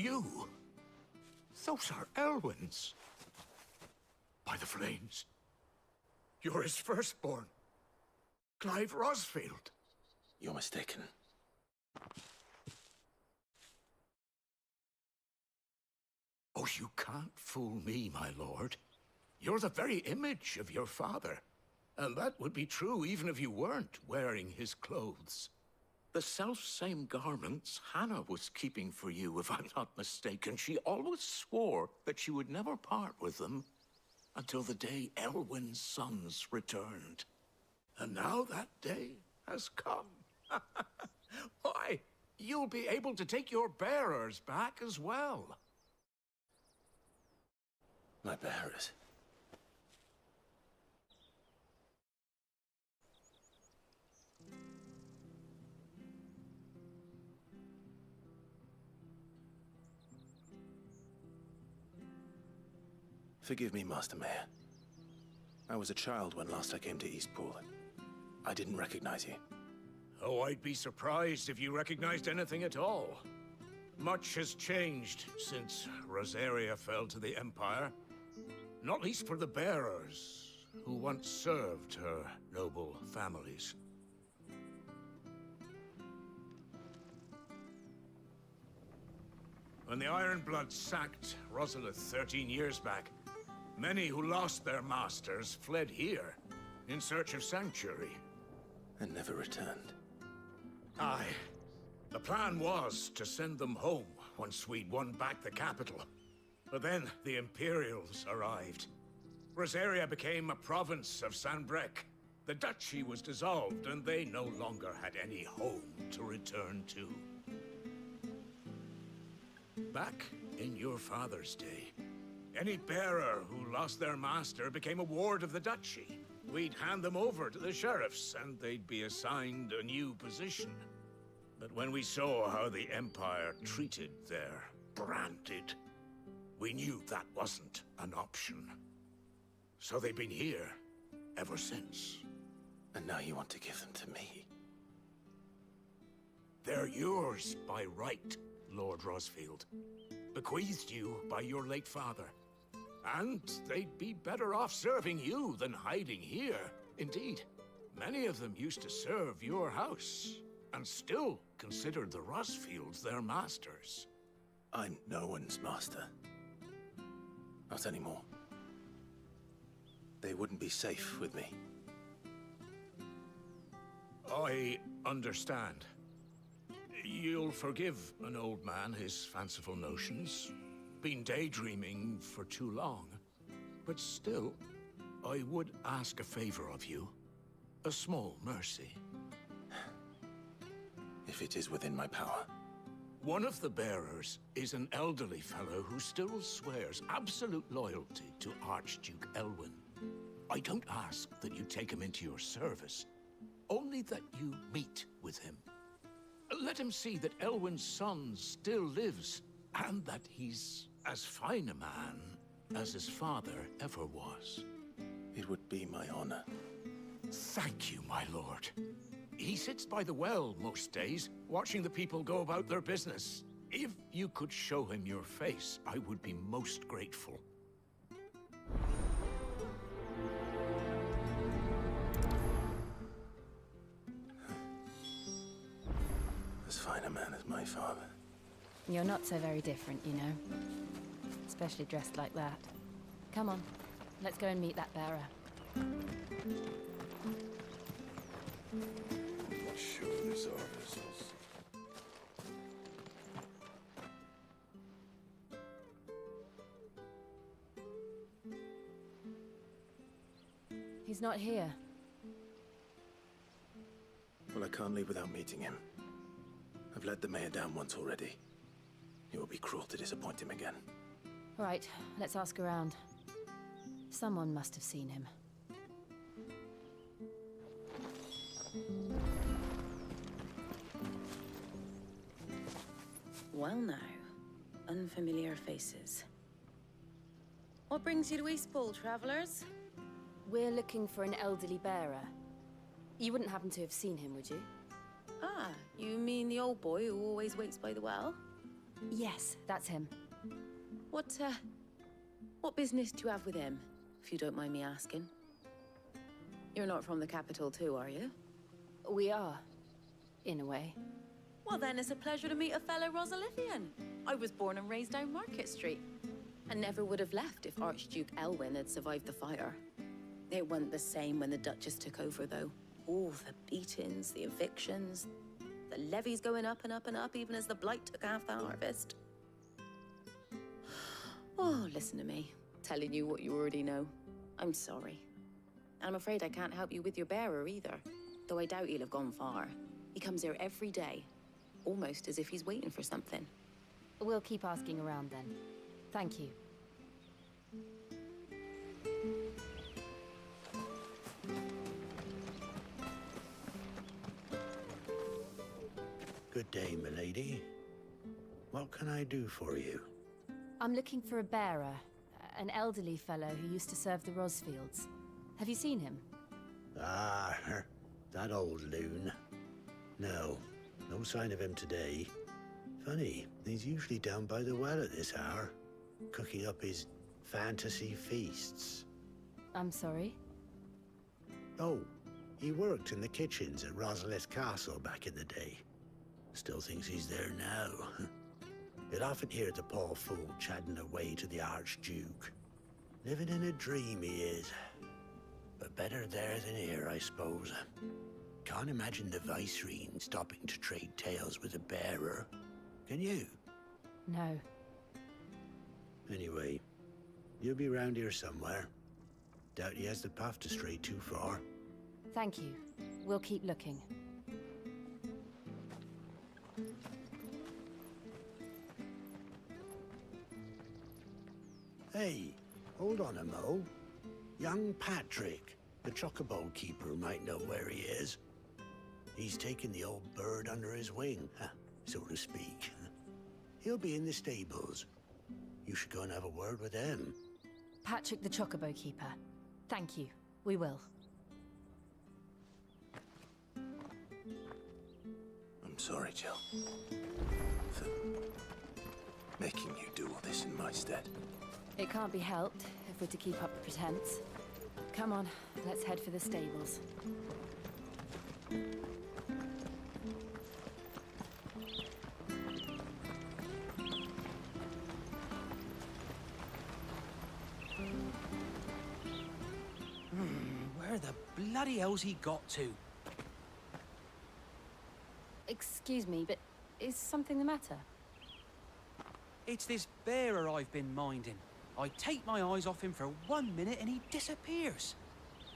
You? Those are Elwyn's. By the flames. You're his firstborn. Clive Rosfield. You're mistaken. Oh, you can't fool me, my lord. You're the very image of your father. And that would be true even if you weren't wearing his clothes. The self-same garments Hannah was keeping for you, if I'm not mistaken. She always swore that she would never part with them until the day Elwyn's sons returned. And now that day has come. Why, you'll be able to take your bearers back as well. My bearers? Forgive me, Master Mayor. I was a child when last I came to Eastpool. I didn't recognize you. Oh, I'd be surprised if you recognized anything at all. Much has changed since Rosaria fell to the Empire. Not least for the bearers, who once served her noble families. When the Ironbloods sacked Rosalith 13 years back, many who lost their masters fled here, in search of sanctuary. And never returned. Aye. The plan was to send them home once we'd won back the capital. But then the Imperials arrived. Rosaria became a province of Sanbreque. The duchy was dissolved, and they no longer had any home to return to. Back in your father's day, any bearer who lost their master became a ward of the duchy. We'd hand them over to the sheriffs, and they'd be assigned a new position. But when we saw how the Empire treated their branded, we knew that wasn't an option. So they've been here ever since. And now you want to give them to me? They're yours by right, Lord Rosfield. Bequeathed you by your late father. And they'd be better off serving you than hiding here. Indeed, many of them used to serve your house, and still considered the Rosfields their masters. I'm no one's master. Not anymore. They wouldn't be safe with me. I understand. You'll forgive an old man his fanciful notions. Been daydreaming for too long. But still, I would ask a favor of you. A small mercy. If it is within my power. One of the bearers is an elderly fellow who still swears absolute loyalty to Archduke Elwyn. I don't ask that you take him into your service, only that you meet with him. Let him see that Elwyn's son still lives, and that he's as fine a man as his father ever was. It would be my honor. Thank you, my lord. He sits by the well most days, watching the people go about their business. If you could show him your face, I would be most grateful. As fine a man as my father. You're not so very different, you know. Especially dressed like that. Come on, let's go and meet that bearer. Not sure these are vessels. He's not here. Well, I can't leave without meeting him. I've let the mayor down once already. It would be cruel to disappoint him again. Right, let's ask around. Someone must have seen him. Well now, unfamiliar faces. What brings you to Eastpool, travelers? We're looking for an elderly bearer. You wouldn't happen to have seen him, would you? Ah, you mean the old boy who always waits by the well? Yes, that's him. What business do you have with him, if you don't mind me asking? You're not from the capital too, are you? We are, in a way. Well, then it's a pleasure to meet a fellow Rosalithian. I was born and raised down Market Street, and never would have left if Archduke Elwyn had survived the fire. It wasn't the same when the Duchess took over, though. Oh, the beatings, the evictions, the levies going up and up and up, even as the Blight took half the harvest. Oh, listen to me, telling you what you already know. I'm sorry. And I'm afraid I can't help you with your bearer either, though I doubt he'll have gone far. He comes here every day, almost as if he's waiting for something. We'll keep asking around then. Thank you. Good day, milady. What can I do for you? I'm looking for a bearer, an elderly fellow who used to serve the Rosfields. Have you seen him? Ah, that old loon. No, no sign of him today. Funny, he's usually down by the well at this hour, cooking up his fantasy feasts. I'm sorry? Oh, he worked in the kitchens at Rosalith Castle back in the day. Still thinks he's there now. You'll often hear the poor fool chatting away to the Archduke. Living in a dream he is. But better there than here, I suppose. Can't imagine the Viceroy stopping to trade tales with a bearer. Can you? No. Anyway, you'll be round here somewhere. Doubt he has the path to stray too far. Thank you. We'll keep looking. Hey, hold on a mo. Young Patrick, the chocobo keeper, might know where he is. He's taken the old bird under his wing, so to speak. He'll be in the stables. You should go and have a word with him. Patrick the Chocobo Keeper. Thank you. We will. I'm sorry, Jill. For making you do all this in my stead. It can't be helped if we're to keep up the pretense. Come on, let's head for the stables. Where the bloody hell's he got to? Excuse me, but is something the matter? It's this bearer I've been minding. I take my eyes off him for 1 minute and he disappears.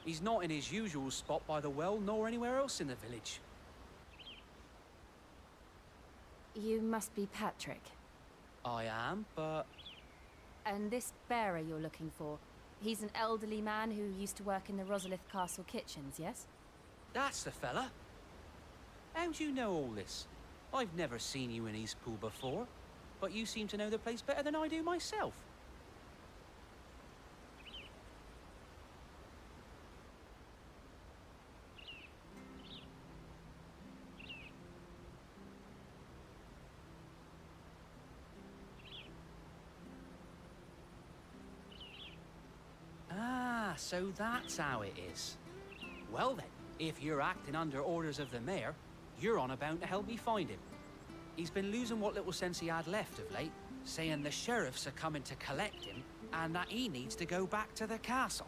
He's not in his usual spot by the well, nor anywhere else in the village. You must be Patrick. I am, but... And this bearer you're looking for, he's an elderly man who used to work in the Rosalith Castle kitchens, yes? That's the fella. How do you know all this? I've never seen you in Eastpool before, but you seem to know the place better than I do myself. Ah, so that's how it is. Well then, if you're acting under orders of the mayor, you're on about to help me find him. He's been losing what little sense he had left of late, saying the sheriffs are coming to collect him and that he needs to go back to the castle.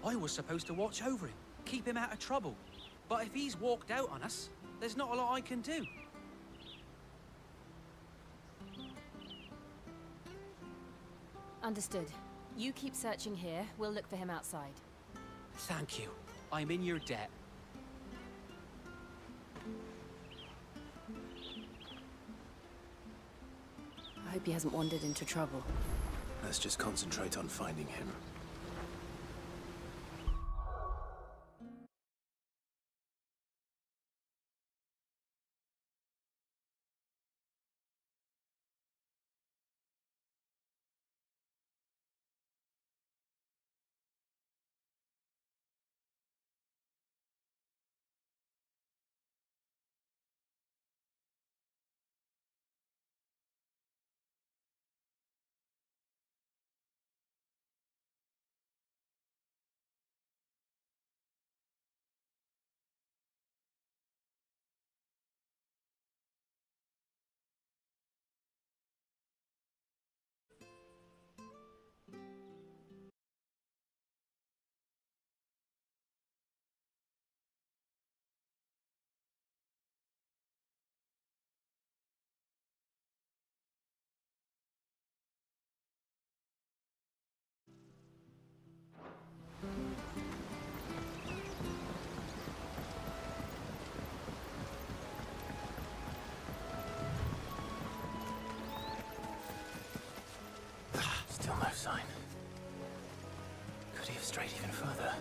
I was supposed to watch over him, keep him out of trouble. But if he's walked out on us, there's not a lot I can do. Understood. You keep searching here, we'll look for him outside. Thank you. I'm in your debt. I hope he hasn't wandered into trouble. Let's just concentrate on finding him. Still no sign. Could he have strayed even further?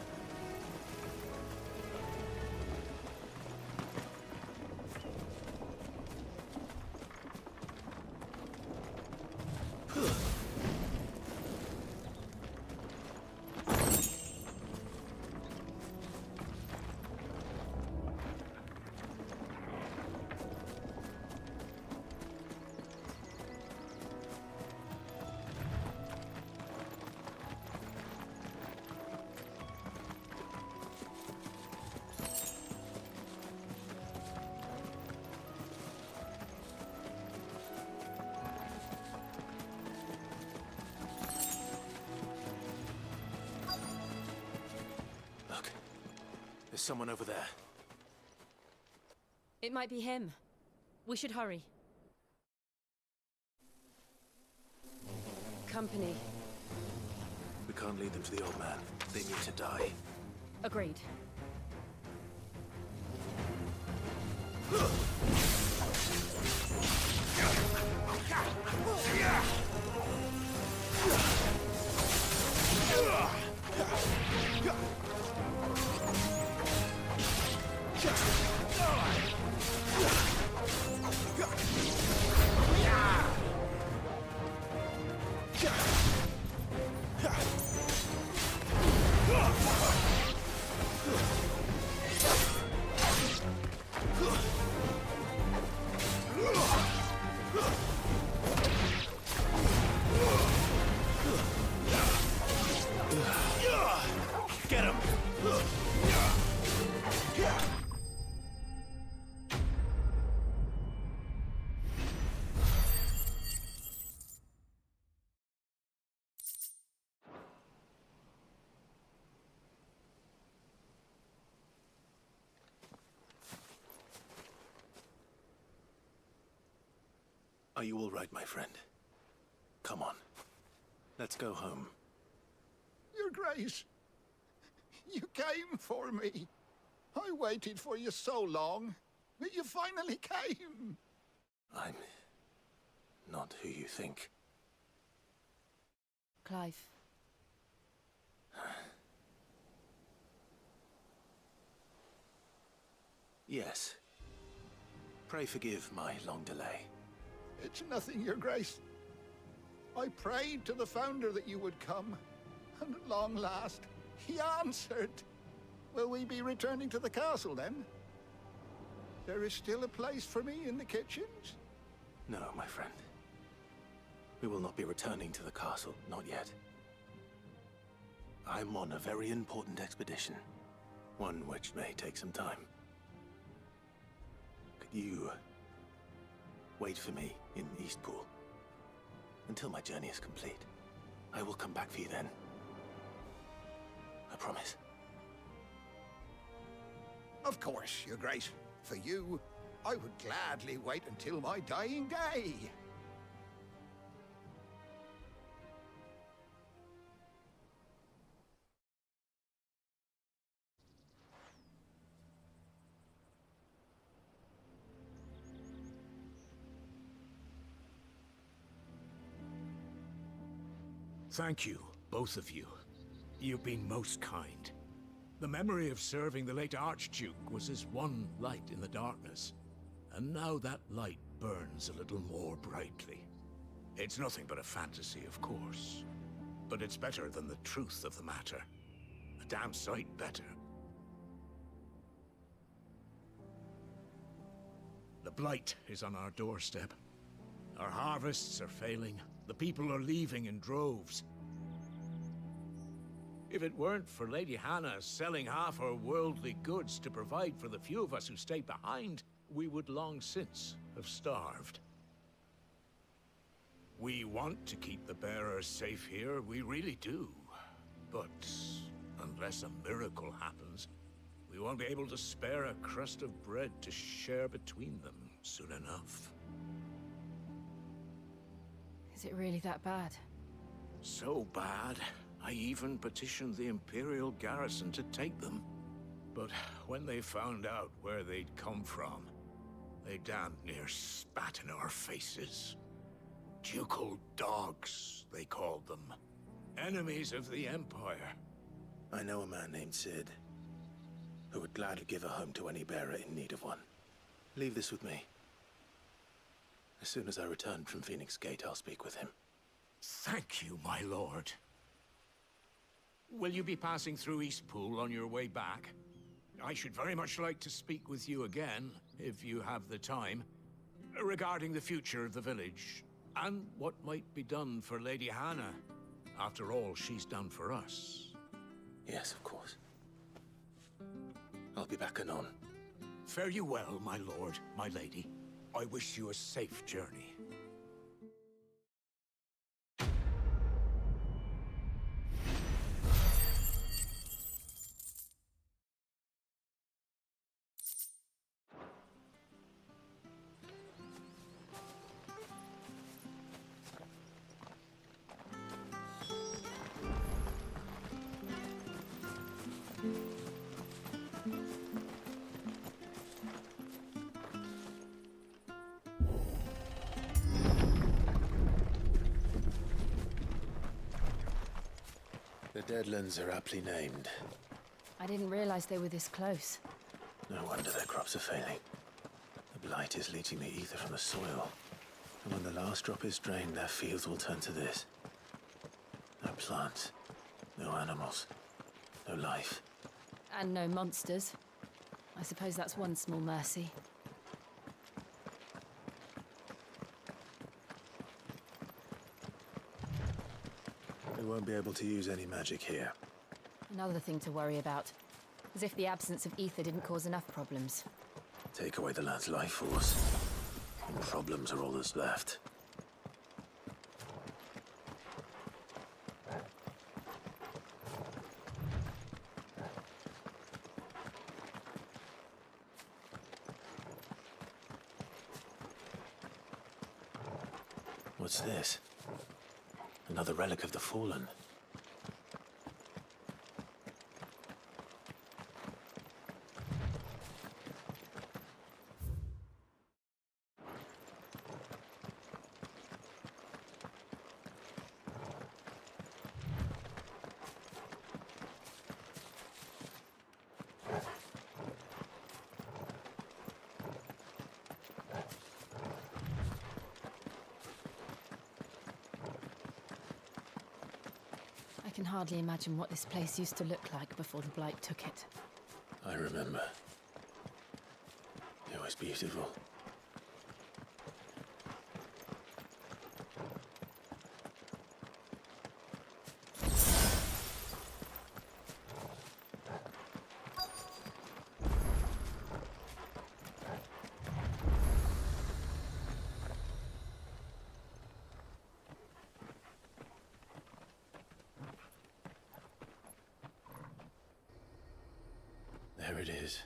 Look, there's someone over there. It might be him. We should hurry. Company. We can't lead them to the old man. They need to die. Agreed. Get him! Are you all right, my friend? Come on. Let's go home. Your Grace, you came for me. I waited for you so long, but you finally came. I'm not who you think. Clive. Yes. Pray forgive my long delay. It's nothing, Your Grace. I prayed to the Founder that you would come, and at long last, he answered. Will we be returning to the castle, then? There is still a place for me in the kitchens? No, my friend. We will not be returning to the castle, not yet. I'm on a very important expedition, one which may take some time. Could you wait for me in Eastpool until my journey is complete? I will come back for you then. I promise. Of course, Your Grace. For you, I would gladly wait until my dying day. Thank you, both of you. You've been most kind. The memory of serving the late Archduke was as one light in the darkness, and now that light burns a little more brightly. It's nothing but a fantasy, of course, but it's better than the truth of the matter. A damn sight better. The blight is on our doorstep. Our harvests are failing. The people are leaving in droves. If it weren't for Lady Hannah selling half her worldly goods to provide for the few of us who stayed behind, we would long since have starved. We want to keep the bearers safe here, we really do. But unless a miracle happens, we won't be able to spare a crust of bread to share between them soon enough. Is it really that bad? So bad, I even petitioned the Imperial garrison to take them. But when they found out where they'd come from, they damn near spat in our faces. Ducal dogs, they called them. Enemies of the Empire. I know a man named Sid, who would gladly give a home to any bearer in need of one. Leave this with me. As soon as I return from Phoenix Gate, I'll speak with him. Thank you, my lord. Will you be passing through Eastpool on your way back? I should very much like to speak with you again, if you have the time, regarding the future of the village, and what might be done for Lady Hannah. After all, she's done for us. Yes, of course. I'll be back anon. Fare you well, my lord, my lady. I wish you a safe journey. The Deadlands are aptly named. I didn't realize they were this close. No wonder their crops are failing. The blight is leaching the ether from the soil. And when the last drop is drained, their fields will turn to this. No plants, no animals, no life. And no monsters. I suppose that's one small mercy. We won't be able to use any magic here. Another thing to worry about. As if the absence of ether didn't cause enough problems. Take away the lad's life force, and problems are all that's left. What's this? Another relic of the Fallen. I can hardly imagine what this place used to look like before the Blight took it. I remember. It was beautiful. There it is.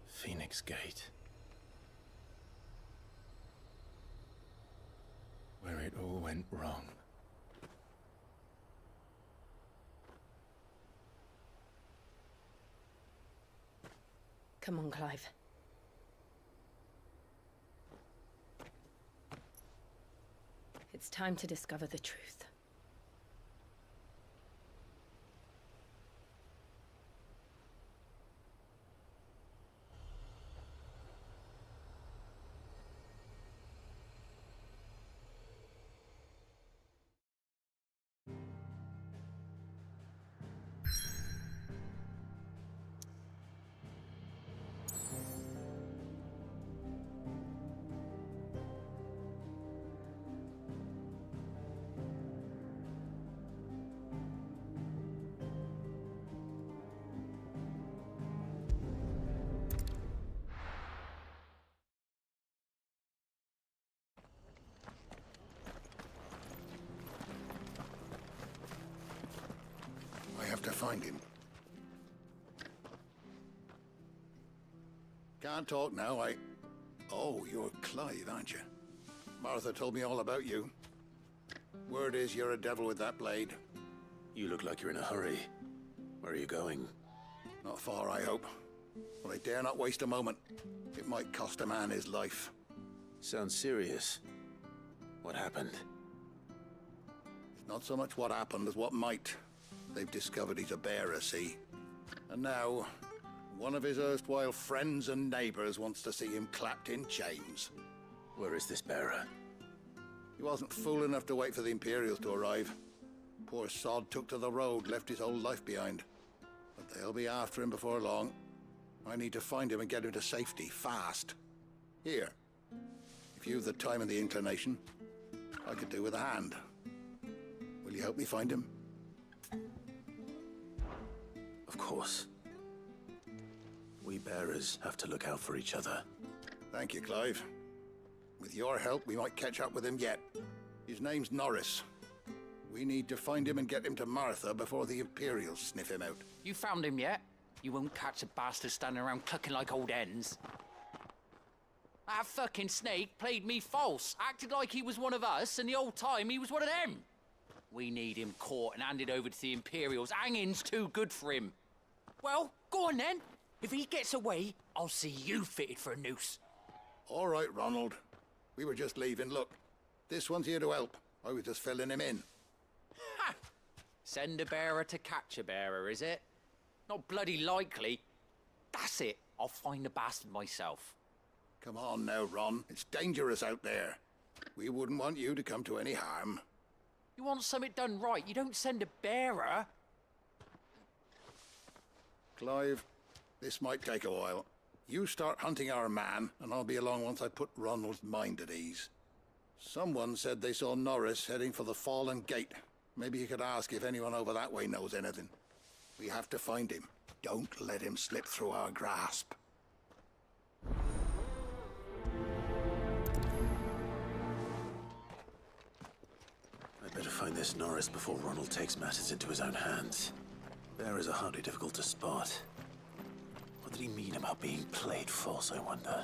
Phoenix Gate. Where it all went wrong. Come on, Clive. It's time to discover the truth. I have to find him. Can't talk now, Oh, you're Clive, aren't you? Martha told me all about you. Word is you're a devil with that blade. You look like you're in a hurry. Where are you going? Not far, I hope. But I dare not waste a moment. It might cost a man his life. Sounds serious. What happened? It's not so much what happened as what might. They've discovered he's a bearer, see? And now, one of his erstwhile friends and neighbors wants to see him clapped in chains. Where is this bearer? He wasn't fool enough to wait for the Imperials to arrive. Poor sod took to the road, left his whole life behind. But they'll be after him before long. I need to find him and get him to safety, fast. Here. If you've the time and the inclination, I could do with a hand. Will you help me find him? Of course. We bearers have to look out for each other. Thank you, Clive. With your help, we might catch up with him yet. His name's Norris. We need to find him and get him to Martha before the Imperials sniff him out. You found him yet? You won't catch a bastard standing around clucking like old hens. That fucking snake played me false, acted like he was one of us, and the whole time he was one of them. We need him caught and handed over to the Imperials. Hanging's too good for him. Well, go on then. If he gets away, I'll see you fitted for a noose. All right, Ronald. We were just leaving. Look, this one's here to help. I was just filling him in. Ha! Send a bearer to catch a bearer, is it? Not bloody likely. That's it. I'll find the bastard myself. Come on now, Ron. It's dangerous out there. We wouldn't want you to come to any harm. You want something done right, you don't send a bearer. Clive, this might take a while. You start hunting our man, and I'll be along once I put Ronald's mind at ease. Someone said they saw Norris heading for the Fallen Gate. Maybe you could ask if anyone over that way knows anything. We have to find him. Don't let him slip through our grasp. I'd better find this Norris before Ronald takes matters into his own hands. Bearers are hardly difficult to spot. What did he mean about being played false, I wonder?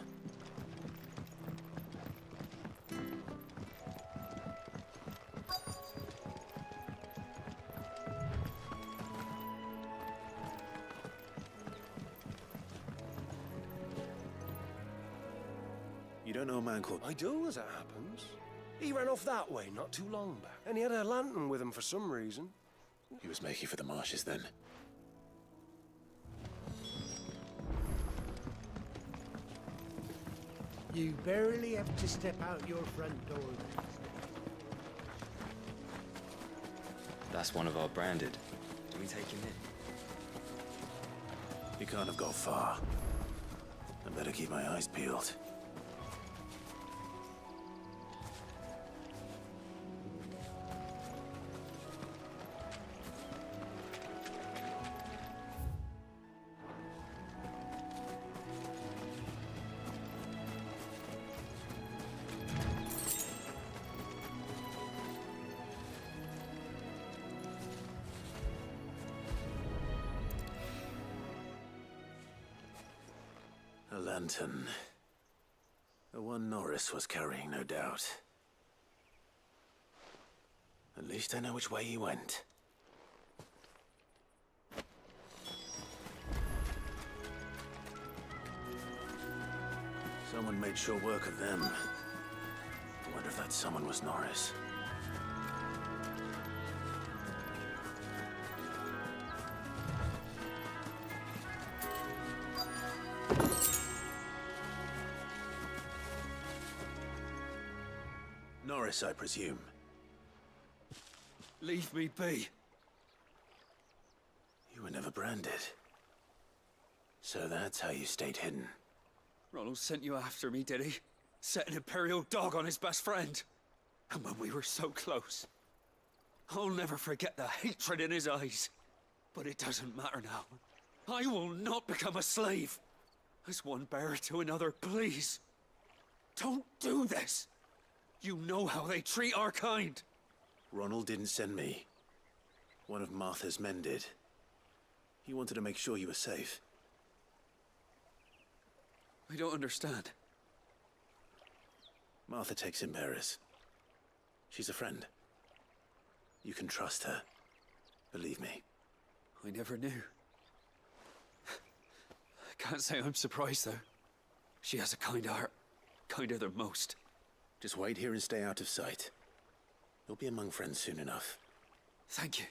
You don't know a man called... I do, as it happens. He ran off that way not too long back, and he had a lantern with him for some reason. He was making for the marshes then. You barely have to step out your front door. That's one of our branded. Do we take him in? He can't have got far. I better keep my eyes peeled. A lantern. The one Norris was carrying, no doubt. At least I know which way he went. Someone made sure work of them. I wonder if that someone was Norris. Norris, I presume. Leave me be. You were never branded. So that's how you stayed hidden. Ronald sent you after me, did he? Set an Imperial dog on his best friend. And when we were so close. I'll never forget the hatred in his eyes. But it doesn't matter now. I will not become a slave. As one bearer to another, please. Don't do this. You know how they treat our kind. Ronald didn't send me. One of Martha's men did. He wanted to make sure you were safe. I don't understand. Martha takes in bearers. She's a friend. You can trust her. Believe me. I never knew. I can't say I'm surprised, though. She has a kind heart. Kinder than most. Just wait here and stay out of sight. You'll be among friends soon enough. Thank you.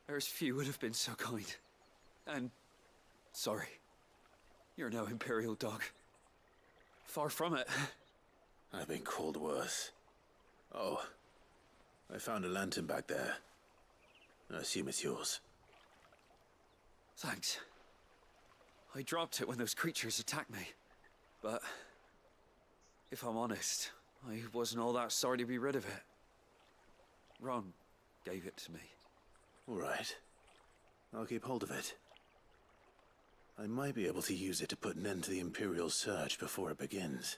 There's few would have been so kind. And sorry. You're no Imperial dog. Far from it. I've been called worse. Oh, I found a lantern back there. I assume it's yours. Thanks. I dropped it when those creatures attacked me. But if I'm honest, I wasn't all that sorry to be rid of it. Ron gave it to me. All right. I'll keep hold of it. I might be able to use it to put an end to the Imperial surge before it begins.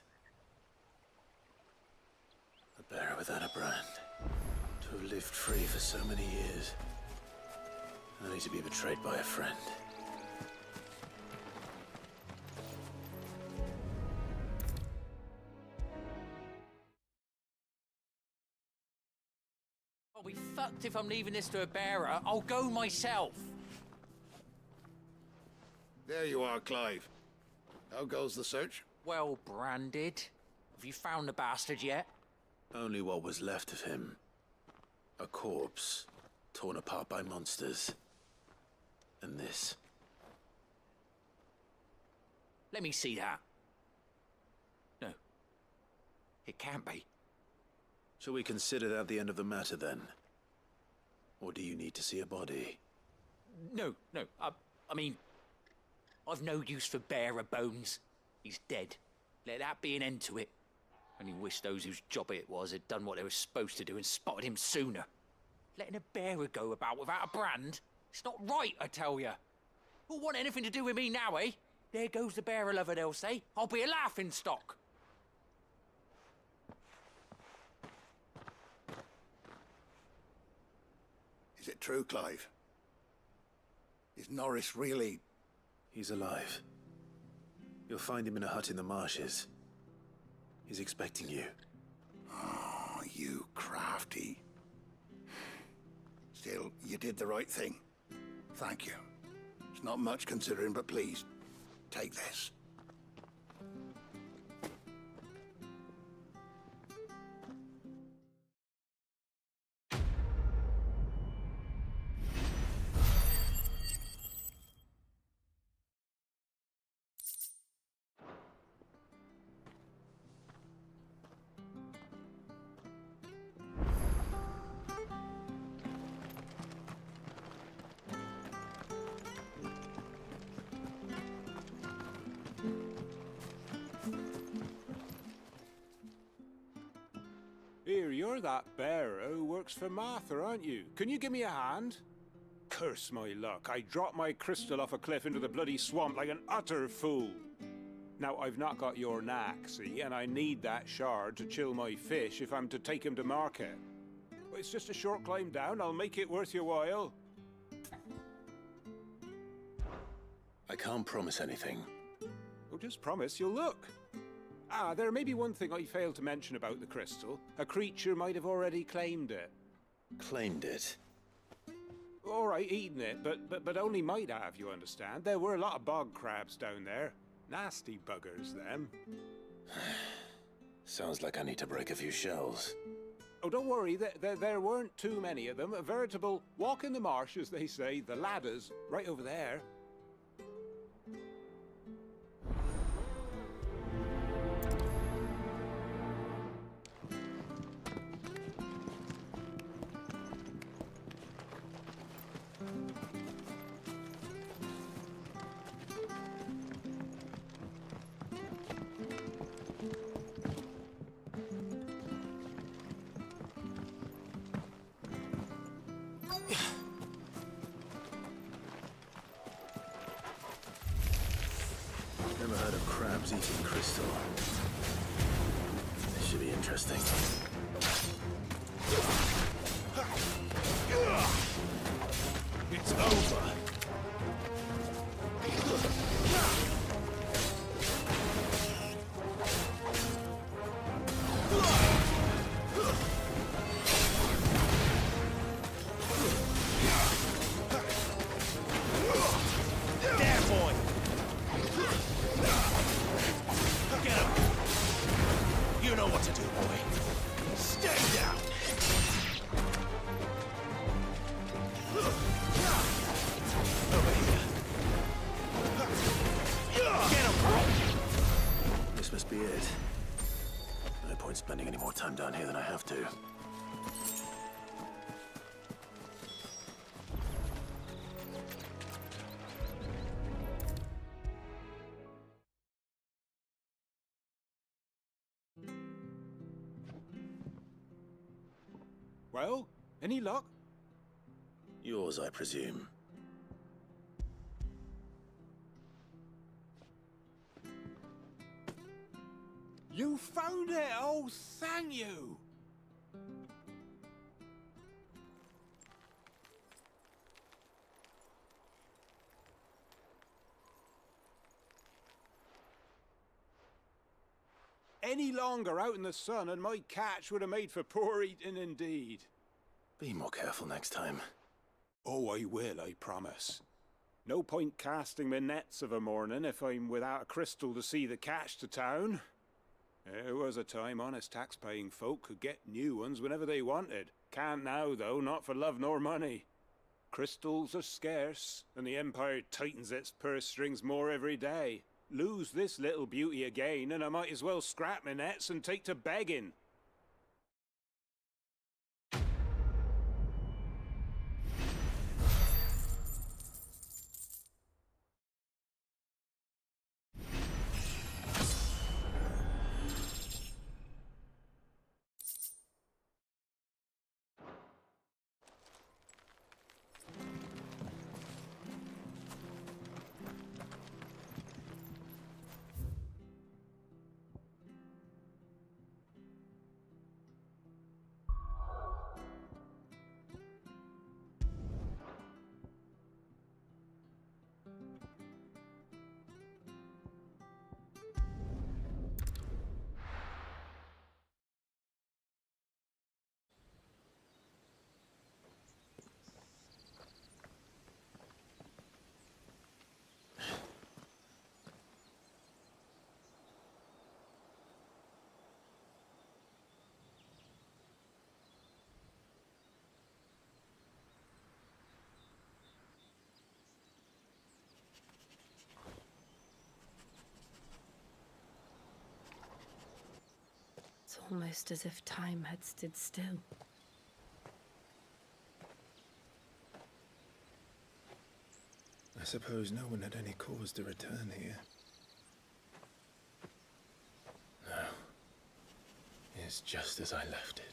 A bearer without a brand. To have lived free for so many years. Only to be betrayed by a friend. I'll be fucked if I'm leaving this to a bearer. I'll go myself. There you are, Clive. How goes the search? Well branded. Have you found the bastard yet? Only what was left of him. A corpse, torn apart by monsters. And this. Let me see that. No. It can't be. Shall we consider that the end of the matter, then? Or do you need to see a body? No. I mean, I've no use for bearer bones. He's dead. Let that be an end to it. Only wish those whose job it was had done what they were supposed to do and spotted him sooner. Letting a bearer go about without a brand? It's not right, I tell you. Who'll want anything to do with me now, eh? There goes the bearer lover, they'll say. I'll be a laughingstock. Is it true, Clive? Is Norris really... He's alive. You'll find him in a hut in the marshes. He's expecting you. Oh, you crafty. Still, you did the right thing. Thank you. It's not much considering, but please, take this. Here, you're that bearer who works for Martha, aren't you? Can you give me a hand? Curse my luck, I dropped my crystal off a cliff into the bloody swamp like an utter fool. Now, I've not got your knack, see, and I need that shard to chill my fish if I'm to take him to market. But it's just a short climb down, I'll make it worth your while. I can't promise anything. Oh, just promise you'll look. Ah, there may be one thing I failed to mention about the crystal. A creature might have already claimed it. Claimed it? All right, eaten it, but only might have, you understand. There were a lot of bog crabs down there. Nasty buggers, them. Sounds like I need to break a few shells. Oh, don't worry, there weren't too many of them. A veritable walk in the marsh, as they say. The ladders, right over there. Never heard of crabs eating crystal. This should be interesting. It's over. You know what spending any more time down here than I have to. Well, any luck? Yours, I presume. You found it! Oh, thank you! Any longer out in the sun and my catch would have made for poor eating indeed. Be more careful next time. Oh, I will, I promise. No point casting my nets of a morning if I'm without a crystal to see the catch to town. There was a time honest tax-paying folk could get new ones whenever they wanted. Can't now, though, not for love nor money. Crystals are scarce, and the Empire tightens its purse strings more every day. Lose this little beauty again, and I might as well scrap my nets and take to begging. It's almost as if time had stood still. I suppose no one had any cause to return here. No. It's just as I left it.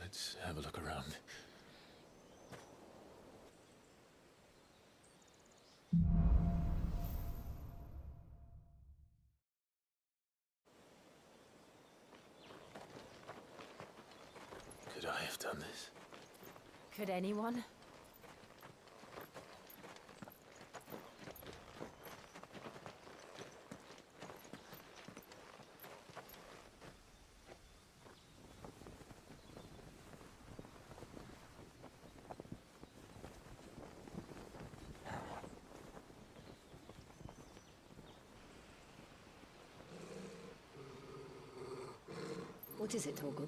Let's have a look around. Could I have done this? Could anyone? What is it, Torgal?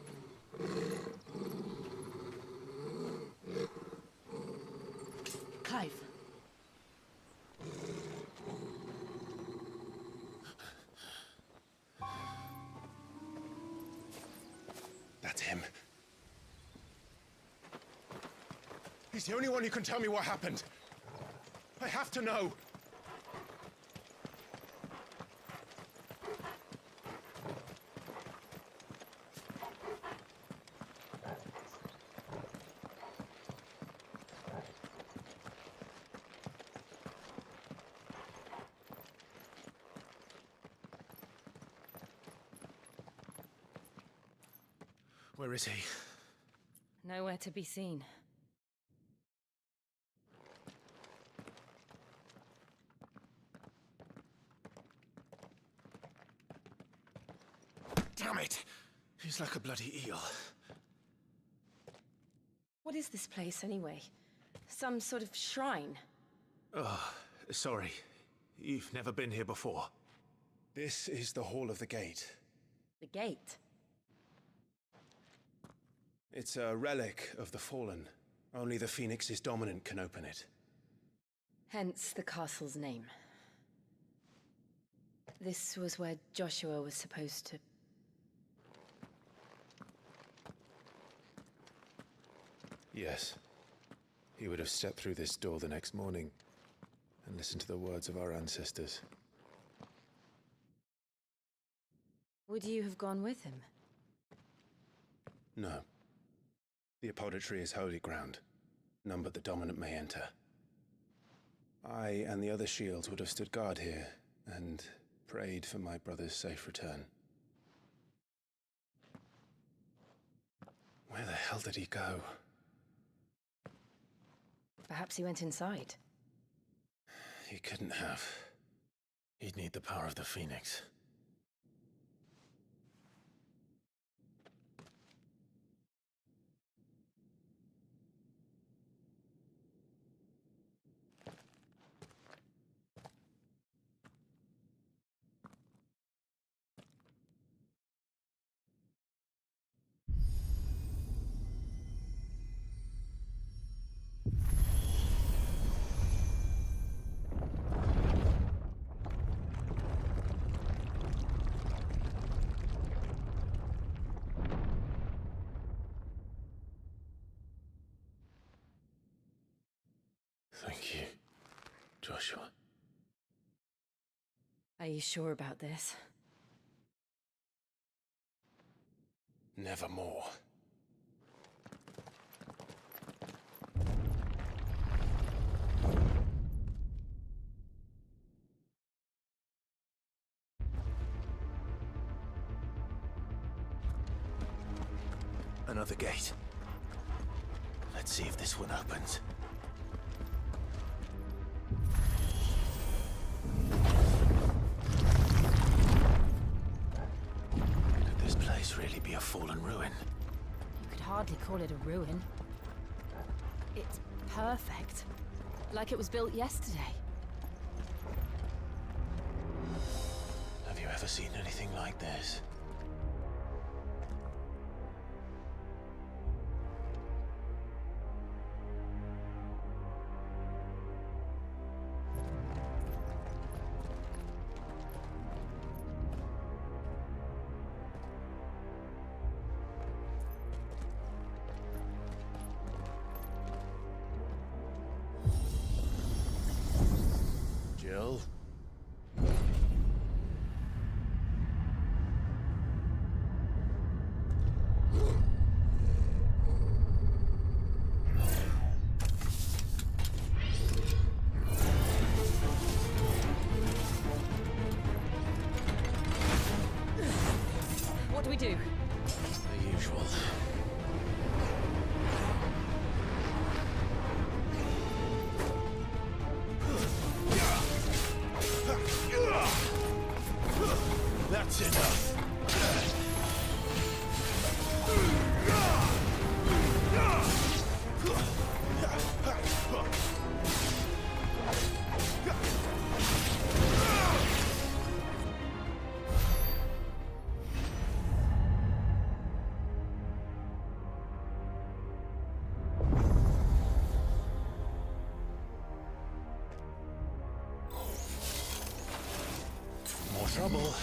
Clive. That's him. He's the only one who can tell me what happened. I have to know. Where is he? Nowhere to be seen. Damn it! He's like a bloody eel. What is this place, anyway? Some sort of shrine? Oh, sorry. You've never been here before. This is the Hall of the Gate. The gate? It's a relic of the Fallen. Only the Phoenix's dominant can open it. Hence the castle's name. This was where Joshua was supposed to... Yes. He would have stepped through this door the next morning and listened to the words of our ancestors. Would you have gone with him? No. The apodatory is holy ground. None but the dominant may enter. I and the other shields would have stood guard here and prayed for my brother's safe return. Where the hell did he go? Perhaps he went inside. He couldn't have. He'd need the power of the Phoenix. Thank you, Joshua. Are you sure about this? Nevermore. Another gate. Let's see if this one opens. Could this place really be a fallen ruin? You could hardly call it a ruin. It's perfect. Like it was built yesterday. Have you ever seen anything like this? Jill? What do we do? The usual. That's enough. More trouble.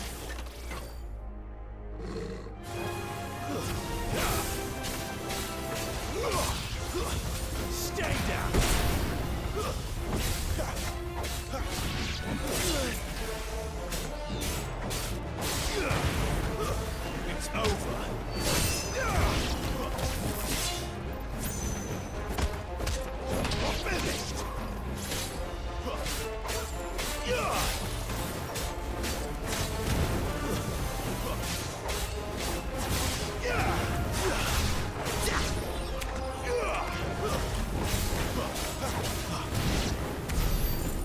Stay down. It's over. We're finished.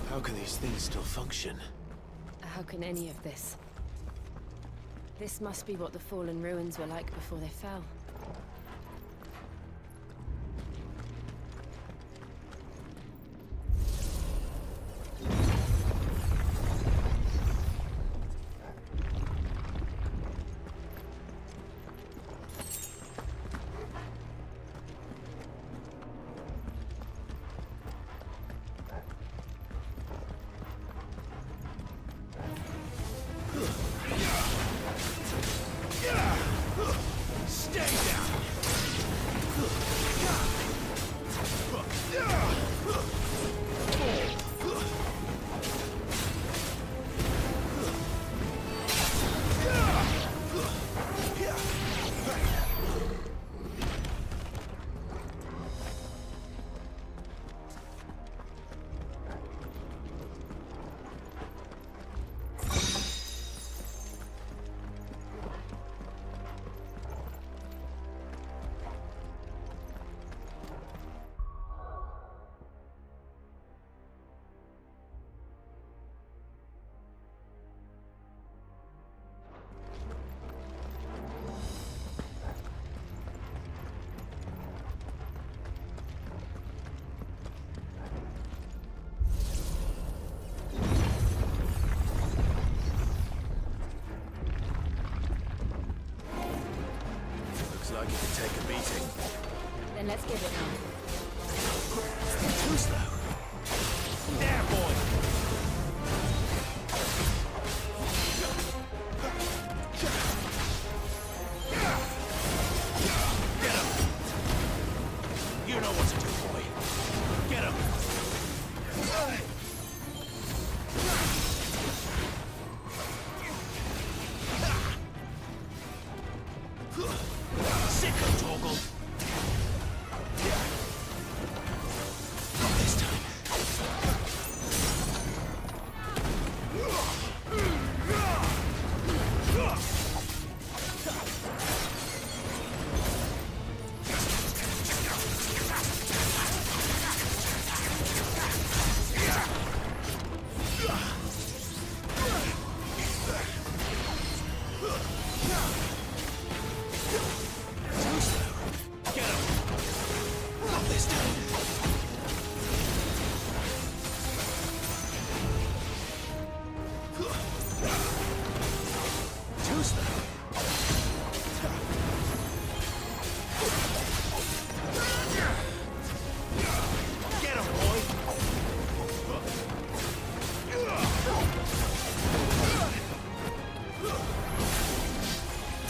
How can these things still function? How can any of this? This must be what the fallen ruins were like before they fell. like it could take a beating. Then let's give it now. Too slow. There, boy! Get him! You know what to do, boy. Get him! Sicko toggle! Not this time. Too slow. Get him! Not this time. Too slow. Get him, boy!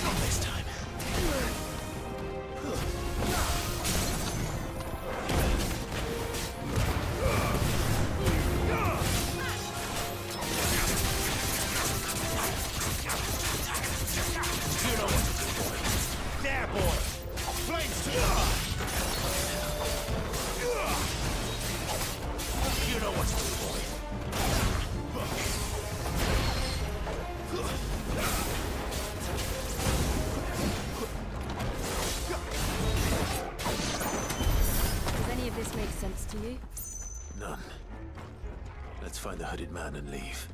Not this time. You know what to do, boy. There, boy! Flames to the eye! You know what to do, boy. Does any of this make sense to you? None. Let's find the hooded man and leave.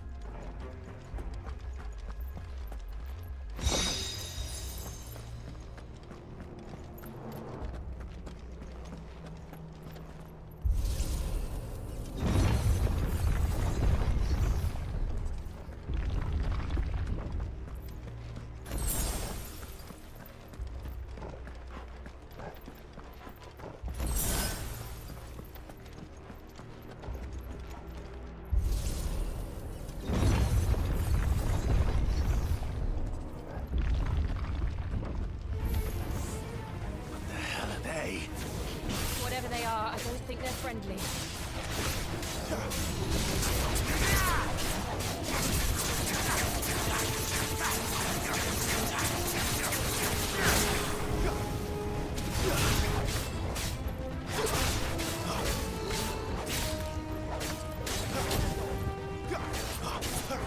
Whatever they are, I don't think they're friendly.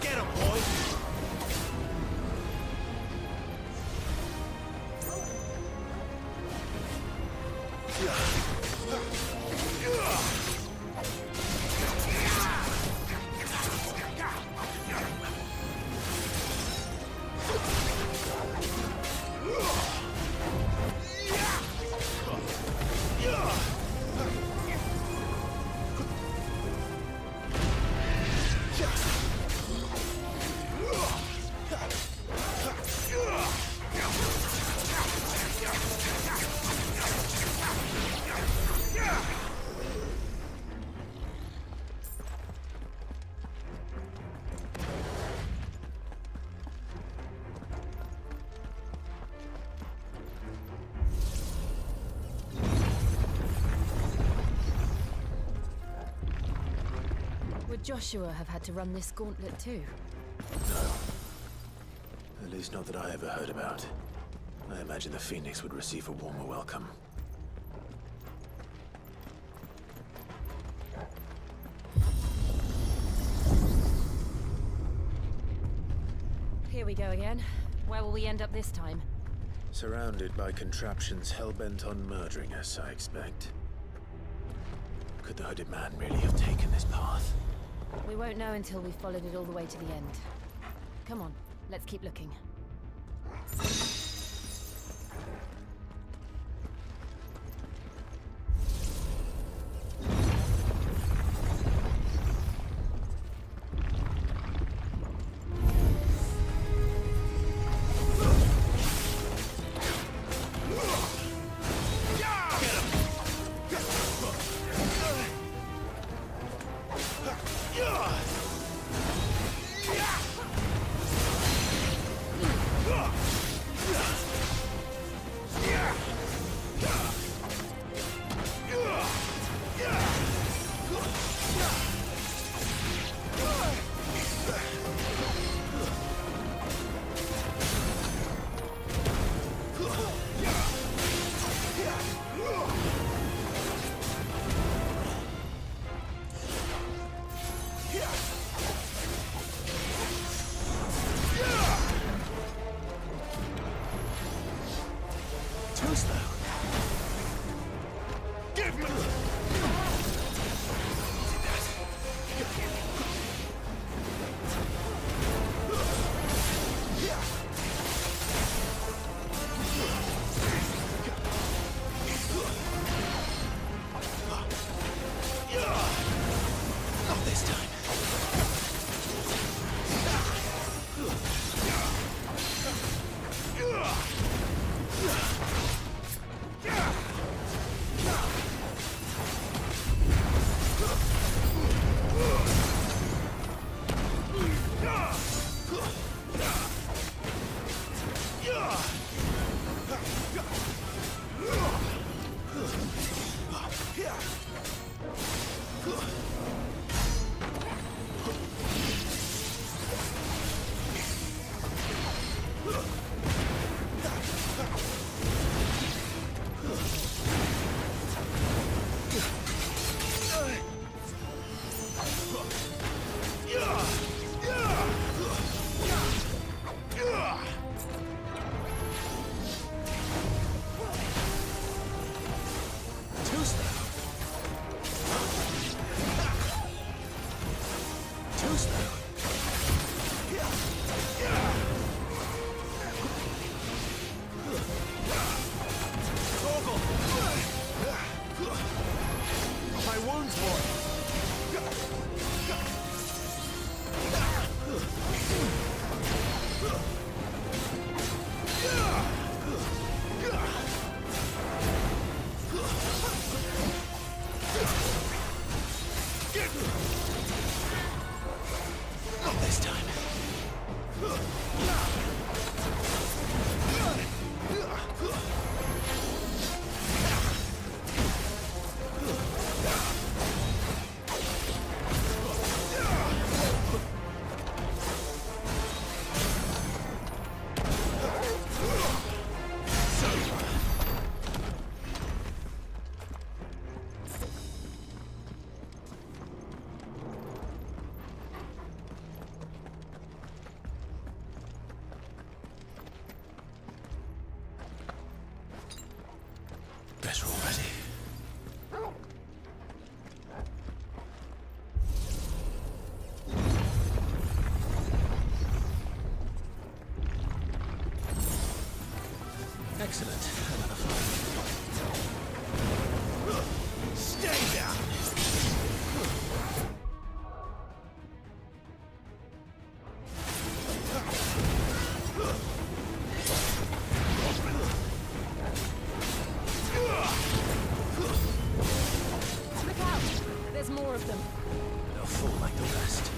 Get him, boy! Would Joshua have had to run this gauntlet too? No. At least not that I ever heard about. I imagine the Phoenix would receive a warmer welcome. Here we go again. Where will we end up this time? Surrounded by contraptions hell-bent on murdering us, I expect. Could the hooded man really have taken this path? We won't know until we've followed it all the way to the end. Come on, let's keep looking. Too slow. Give me! Not this time. Better already. Excellent. Another fight. Stay down! Look out! There's more of them. They'll fall like the rest.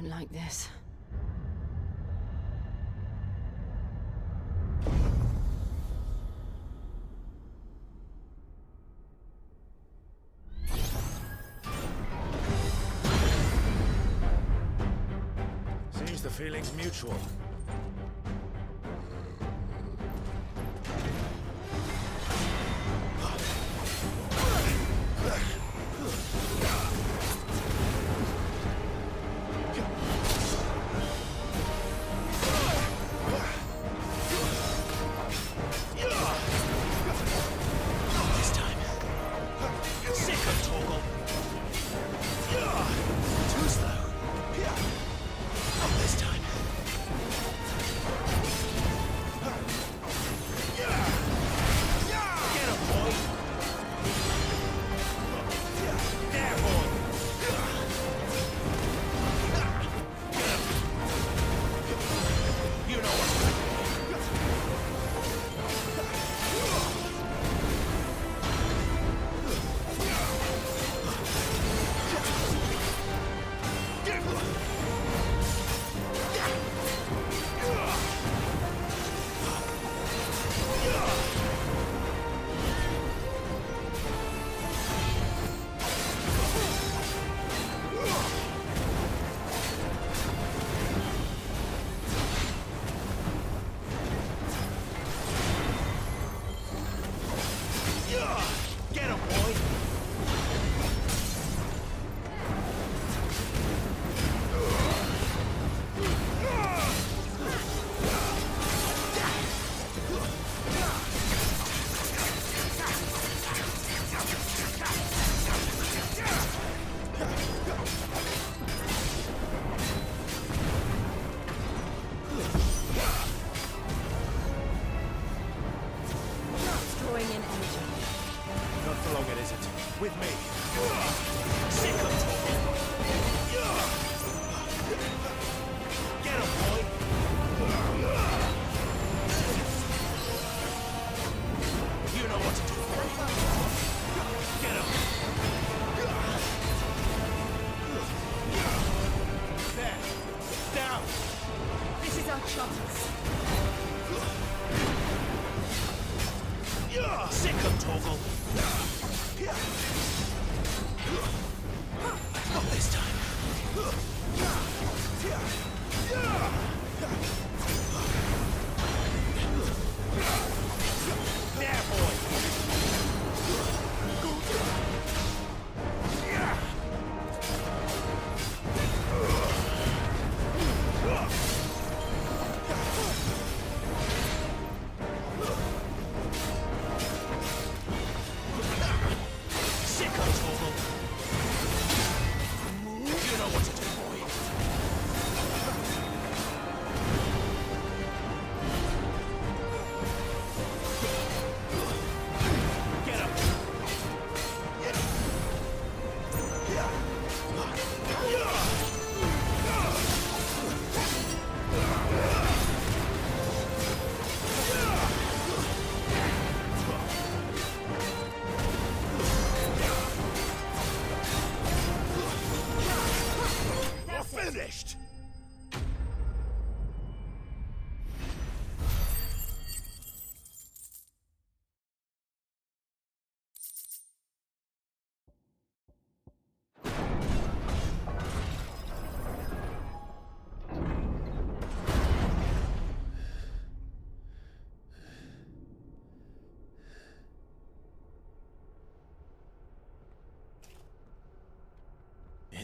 don't like this. Seems the feeling's mutual.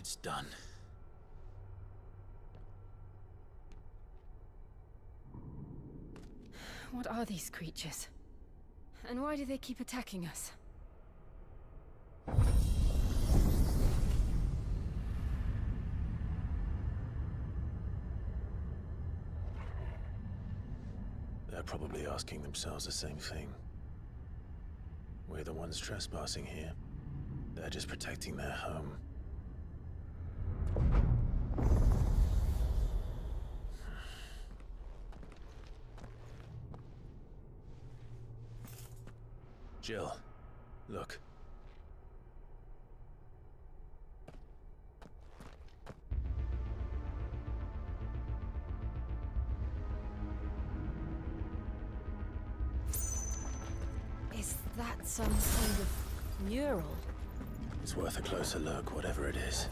It's done. What are these creatures? And why do they keep attacking us? They're probably asking themselves the same thing. We're the ones trespassing here. They're just protecting their home. Jill, look. That's some kind of mural. It's worth a closer look, whatever it is.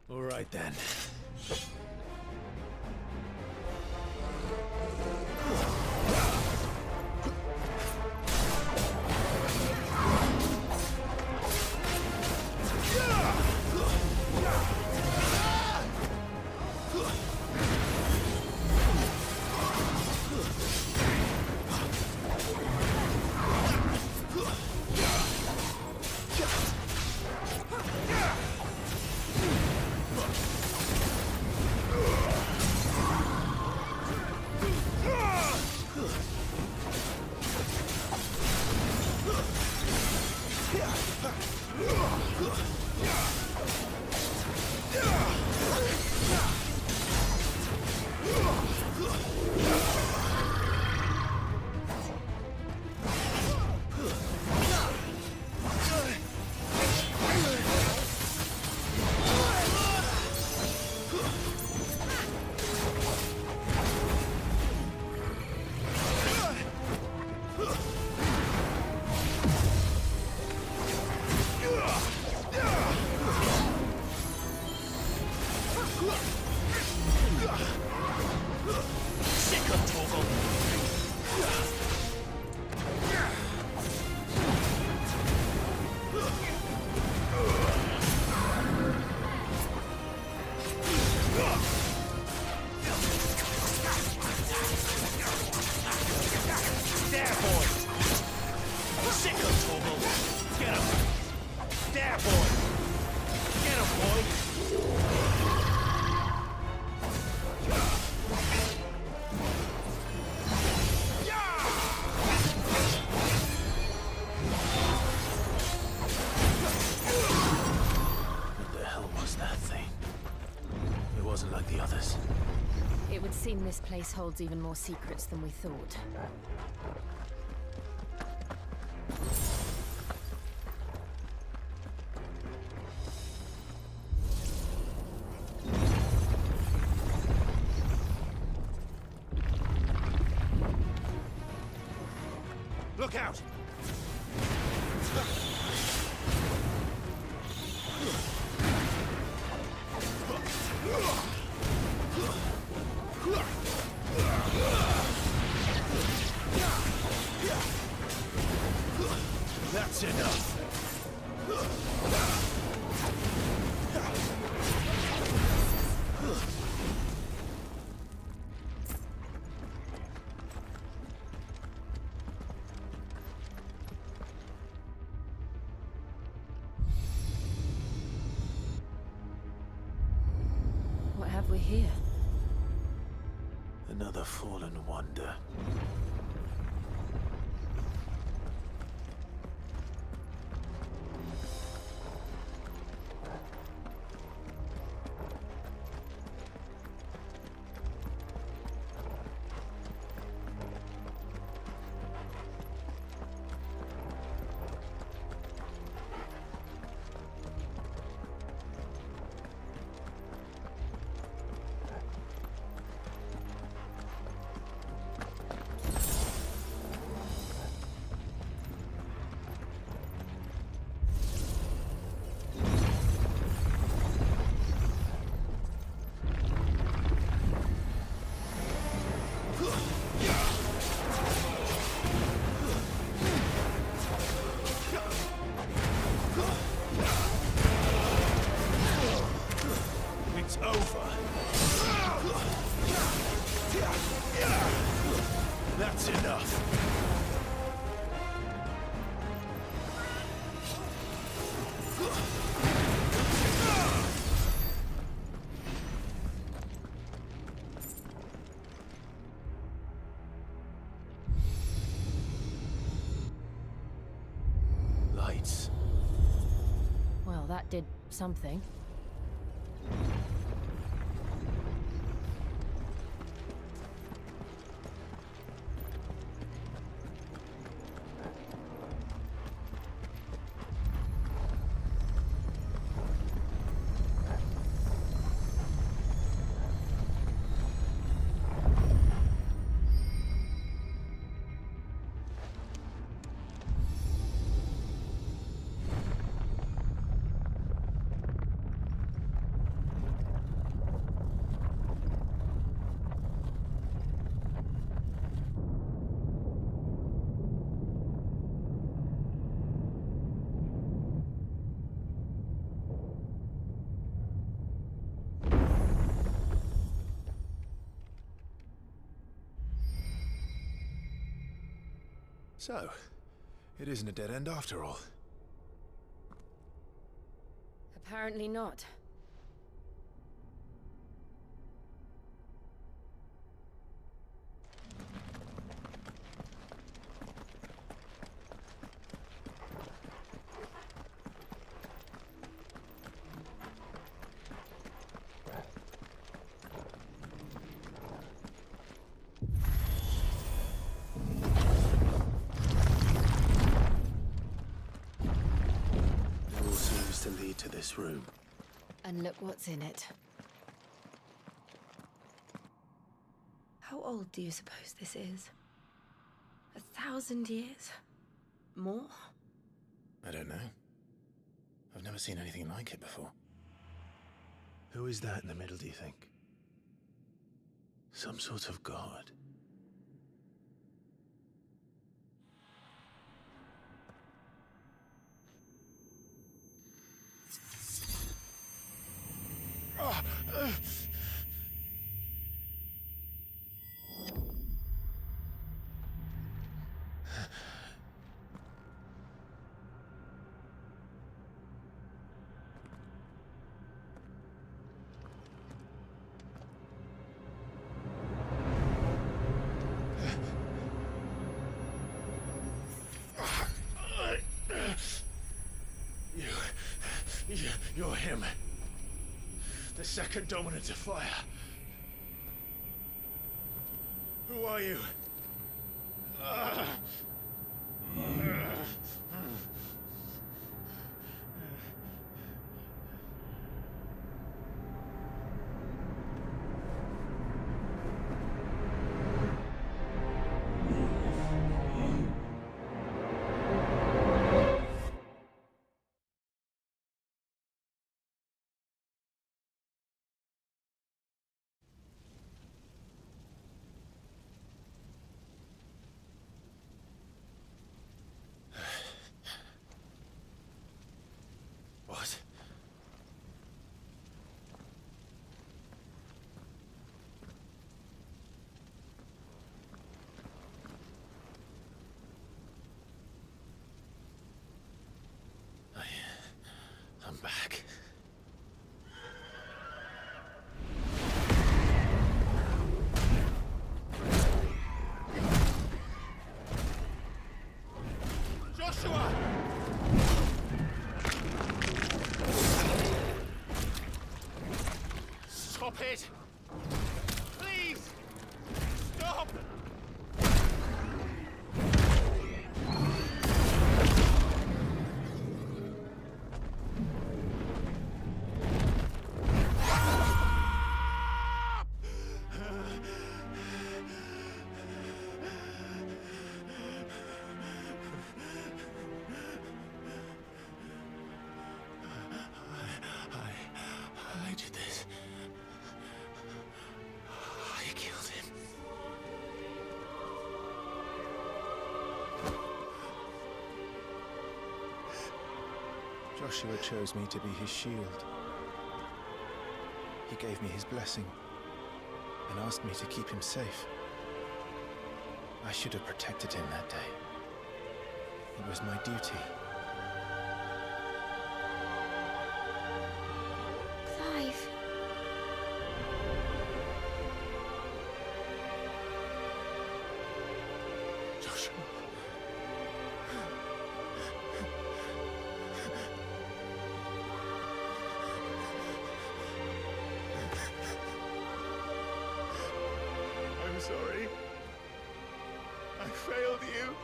All right then. It would seem this place holds even more secrets than we thought. Look out! That's enough. What have we here? Another fallen wonder. over. That's enough. Lights. Well, that did something. So, it isn't a dead end after all. Apparently not. It all seems to lead to this room. And look what's in it. How old do you suppose this is? 1,000 years? More? I don't know. I've never seen anything like it before. Who is that in the middle, do you think? Some sort of god? You're him. The second dominant of fire. Who are you? What? I'm back. Joshua! Stop it! Please! Stop! I did this. I killed him. Joshua chose me to be his shield. He gave me his blessing and asked me to keep him safe. I should have protected him that day. It was my duty. Clive. Joshua. I'm sorry. I failed you.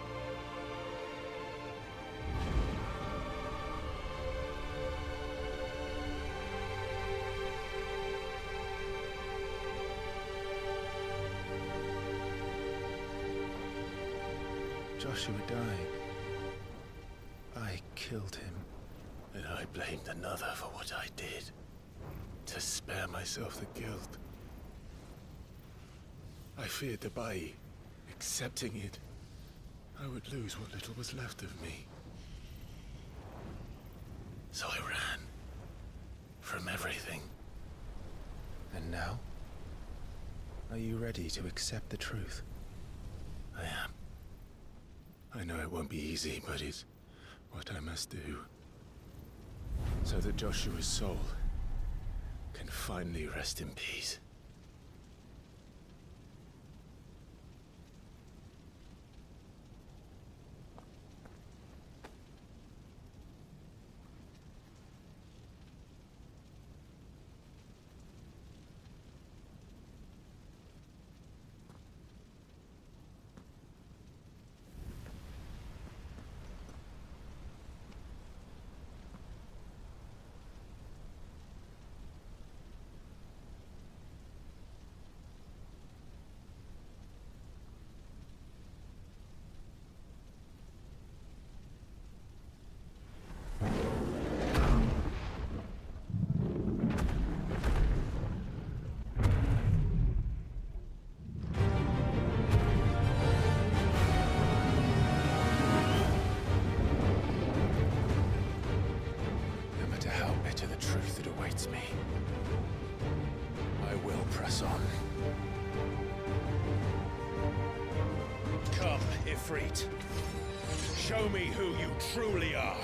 Joshua died. I killed him. And I blamed another for what I did. To spare myself the guilt. I feared that by accepting it, I would lose what little was left of me. So I ran. From everything. And now? Are you ready to accept the truth? I am. I know it won't be easy, but it's what I must do. So that Joshua's soul can finally rest in peace. Me. I will press on. Come, Ifrit. Show me who you truly are.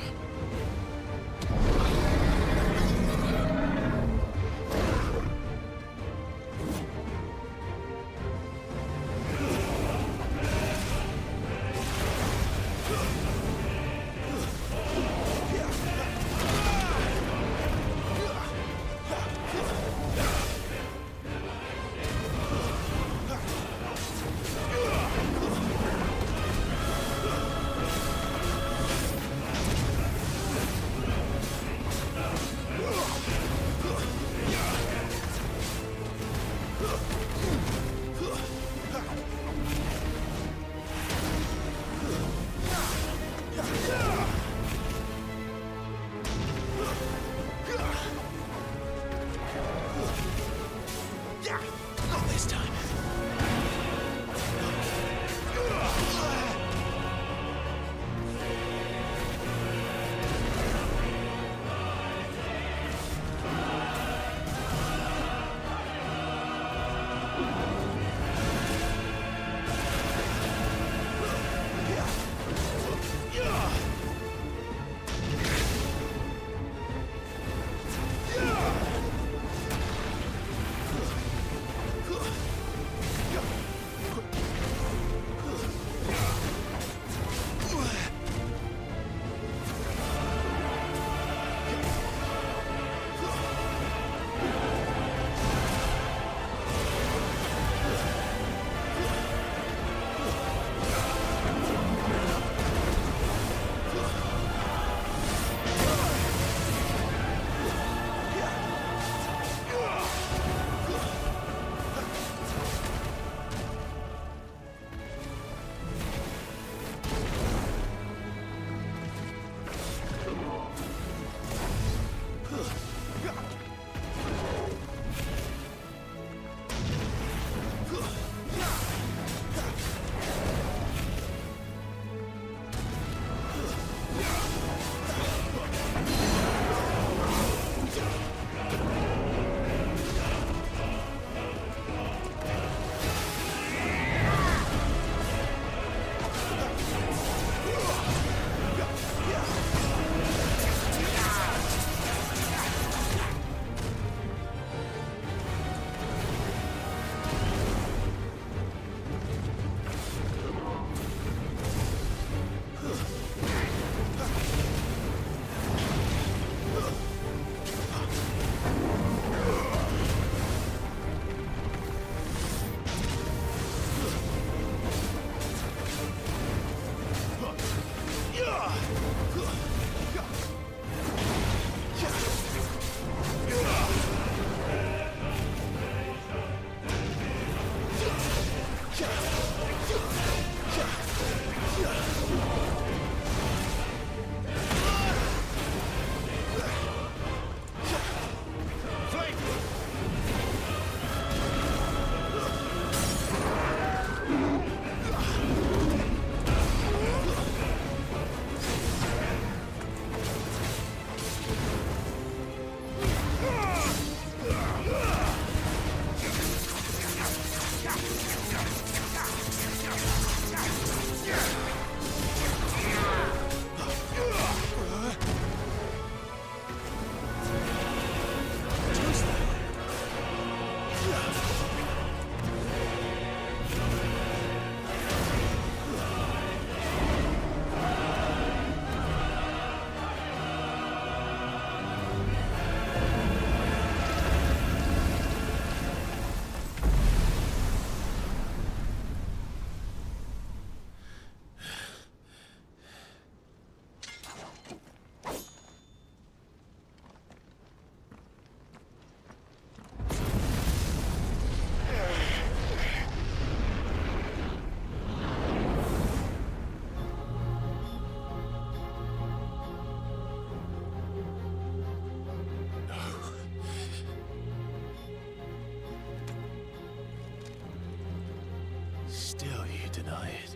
Still you deny it.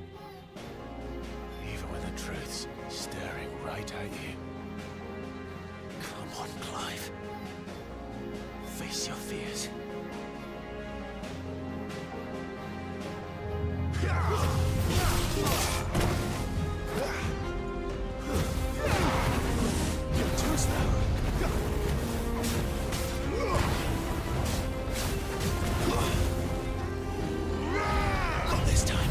Even when the truth's staring right at you. Come on, Clive. Face your fears. You're too slow. Not this time.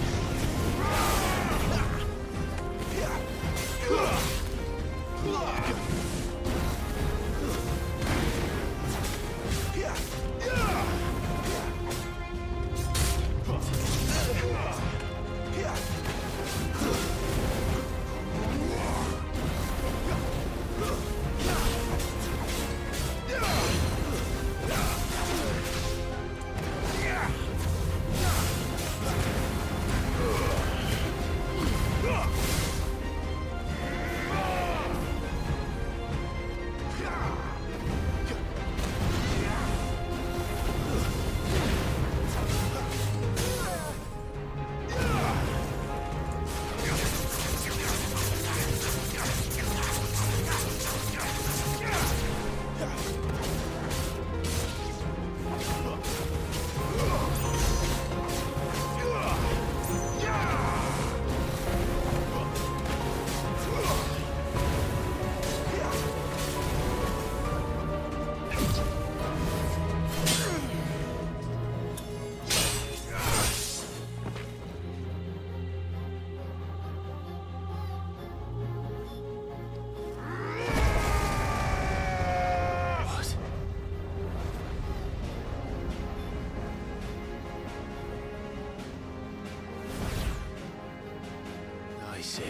I see.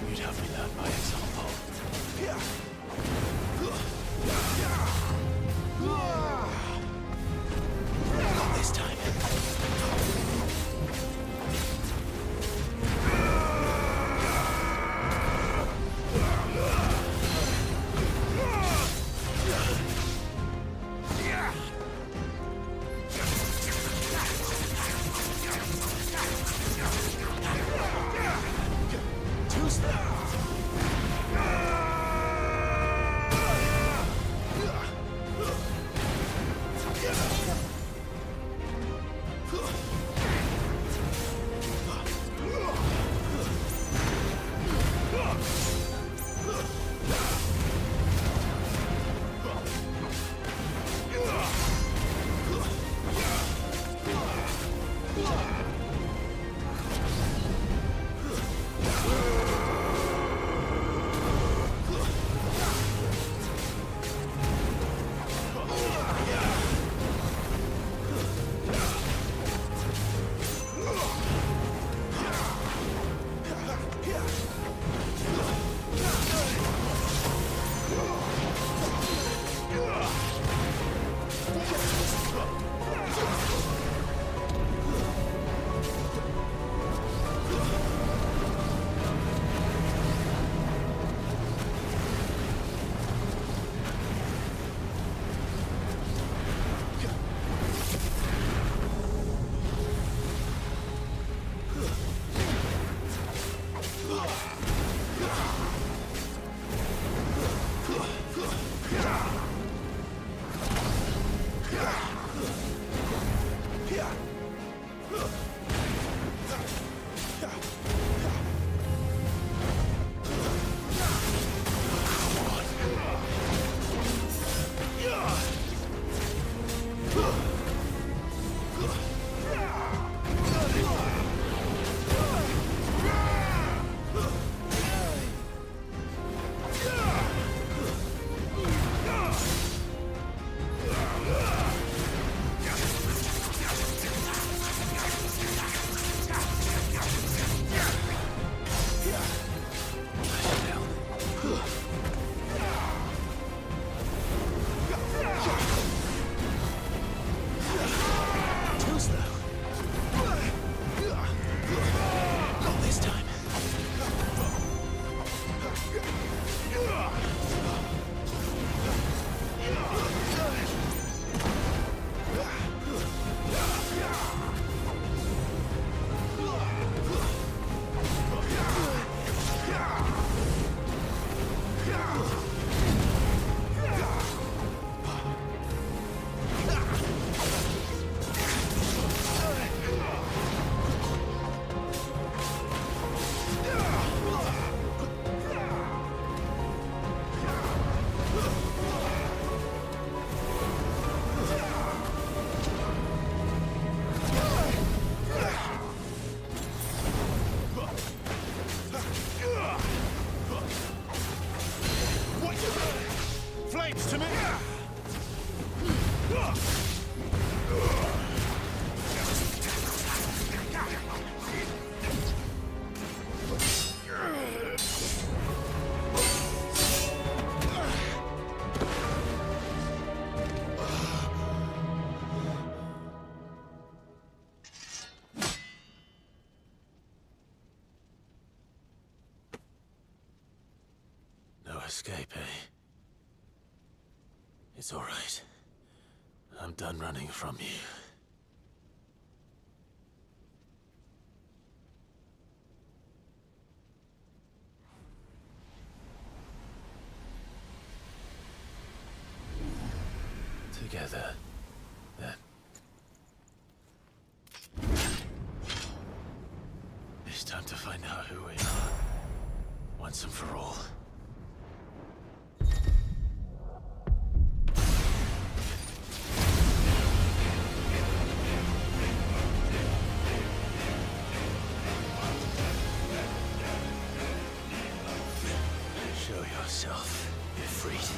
You'd have me learn by example. Not this time. Too slow. escape, eh? It's all right. I'm done running from you. Together, then. It's time to find out who we are, once and for all. Show yourself, ifrit.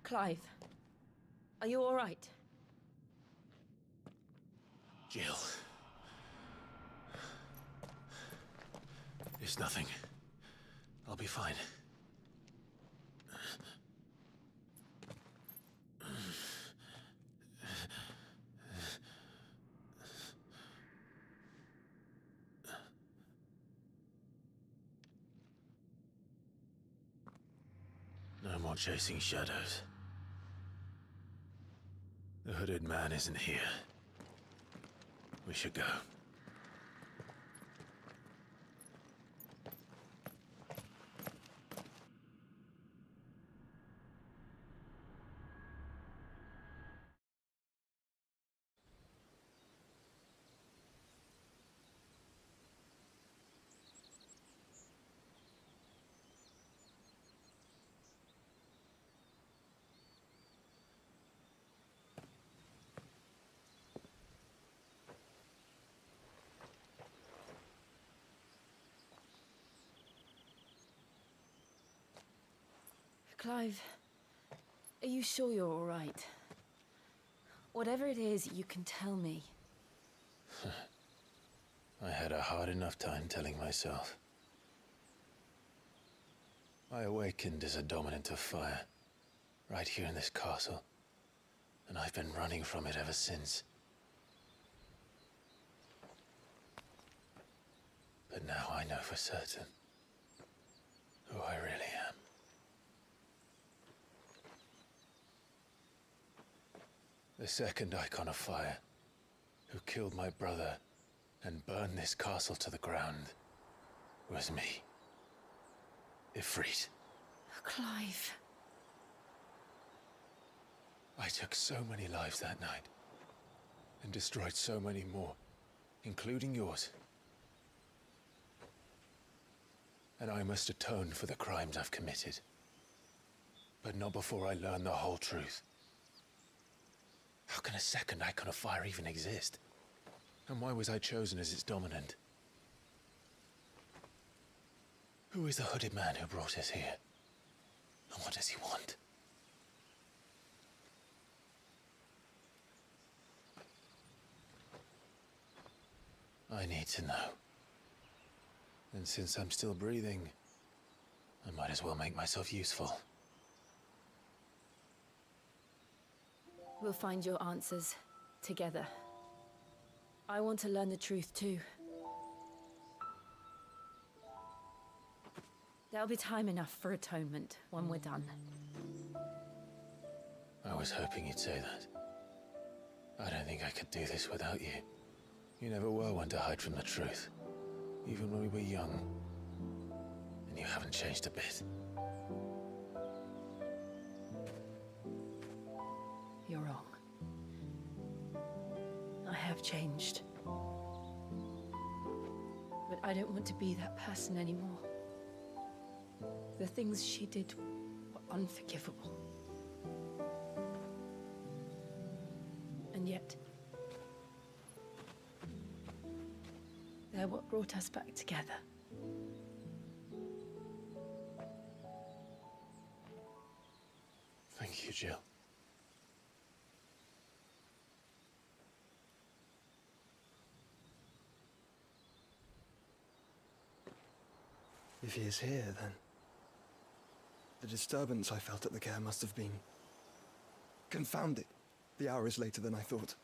Clive, are you all right? Jill. It's nothing. I'll be fine. more chasing shadows. The hooded man isn't here. We should go. Clive, are you sure you're all right? Whatever it is, you can tell me. I had a hard enough time telling myself. I awakened as a dominant of fire, right here in this castle, and I've been running from it ever since. But now I know for certain who I really am. The second icon of fire, who killed my brother and burned this castle to the ground, was me. Ifrit. Clive. I took so many lives that night, and destroyed so many more, including yours. And I must atone for the crimes I've committed. But not before I learn the whole truth. How can a second icon of fire even exist? And why was I chosen as its dominant? Who is the hooded man who brought us here? And what does he want? I need to know. And since I'm still breathing, I might as well make myself useful. We'll find your answers together. I want to learn the truth too. There'll be time enough for atonement when we're done. I was hoping you'd say that. I don't think I could do this without you. You never were one to hide from the truth, even when we were young. And you haven't changed a bit. You're wrong. I have changed. But I don't want to be that person anymore. The things she did were unforgivable. And yet, they're what brought us back together. Thank you, Jill. If he is here, then the disturbance I felt at the care must have been confounded. The hour is later than I thought.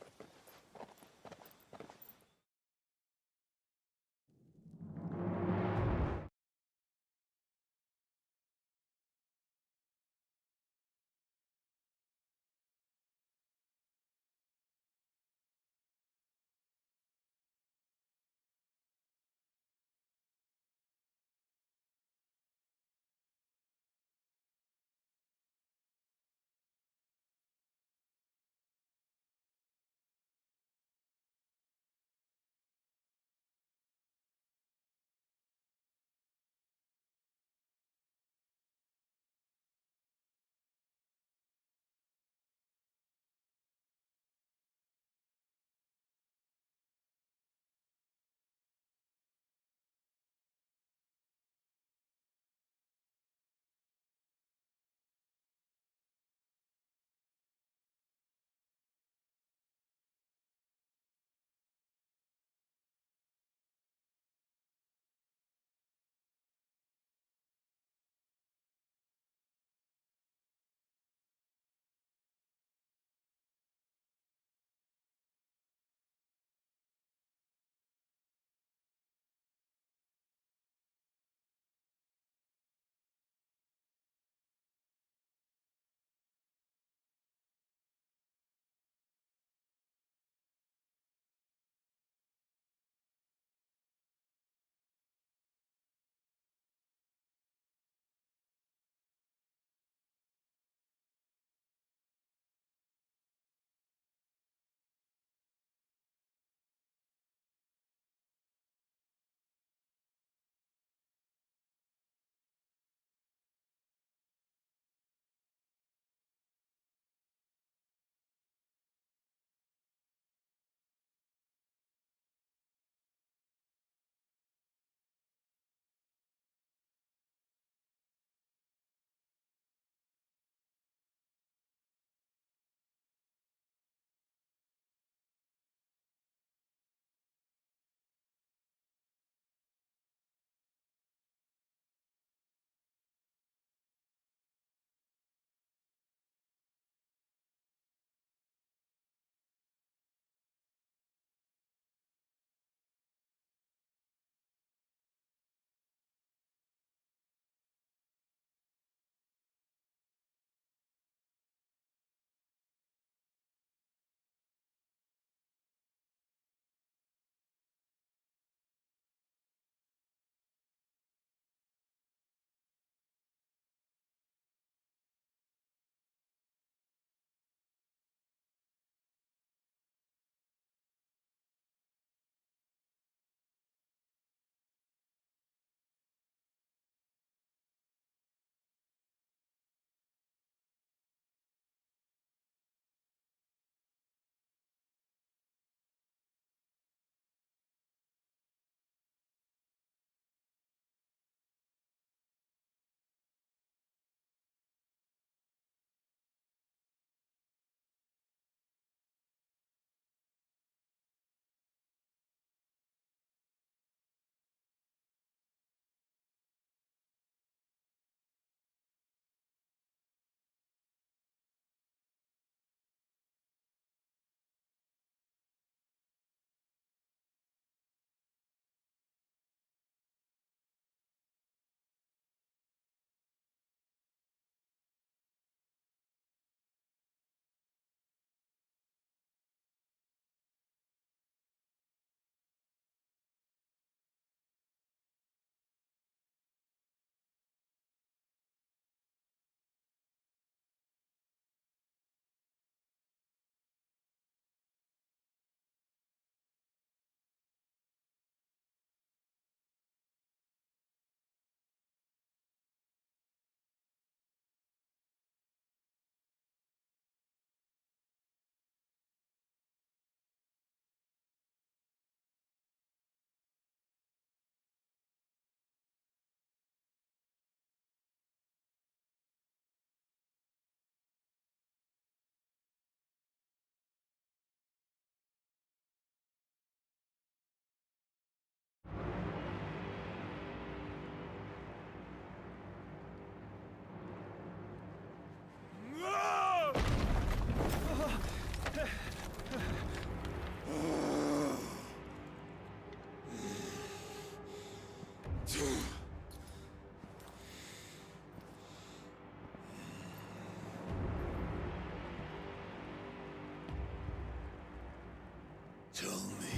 Tell me,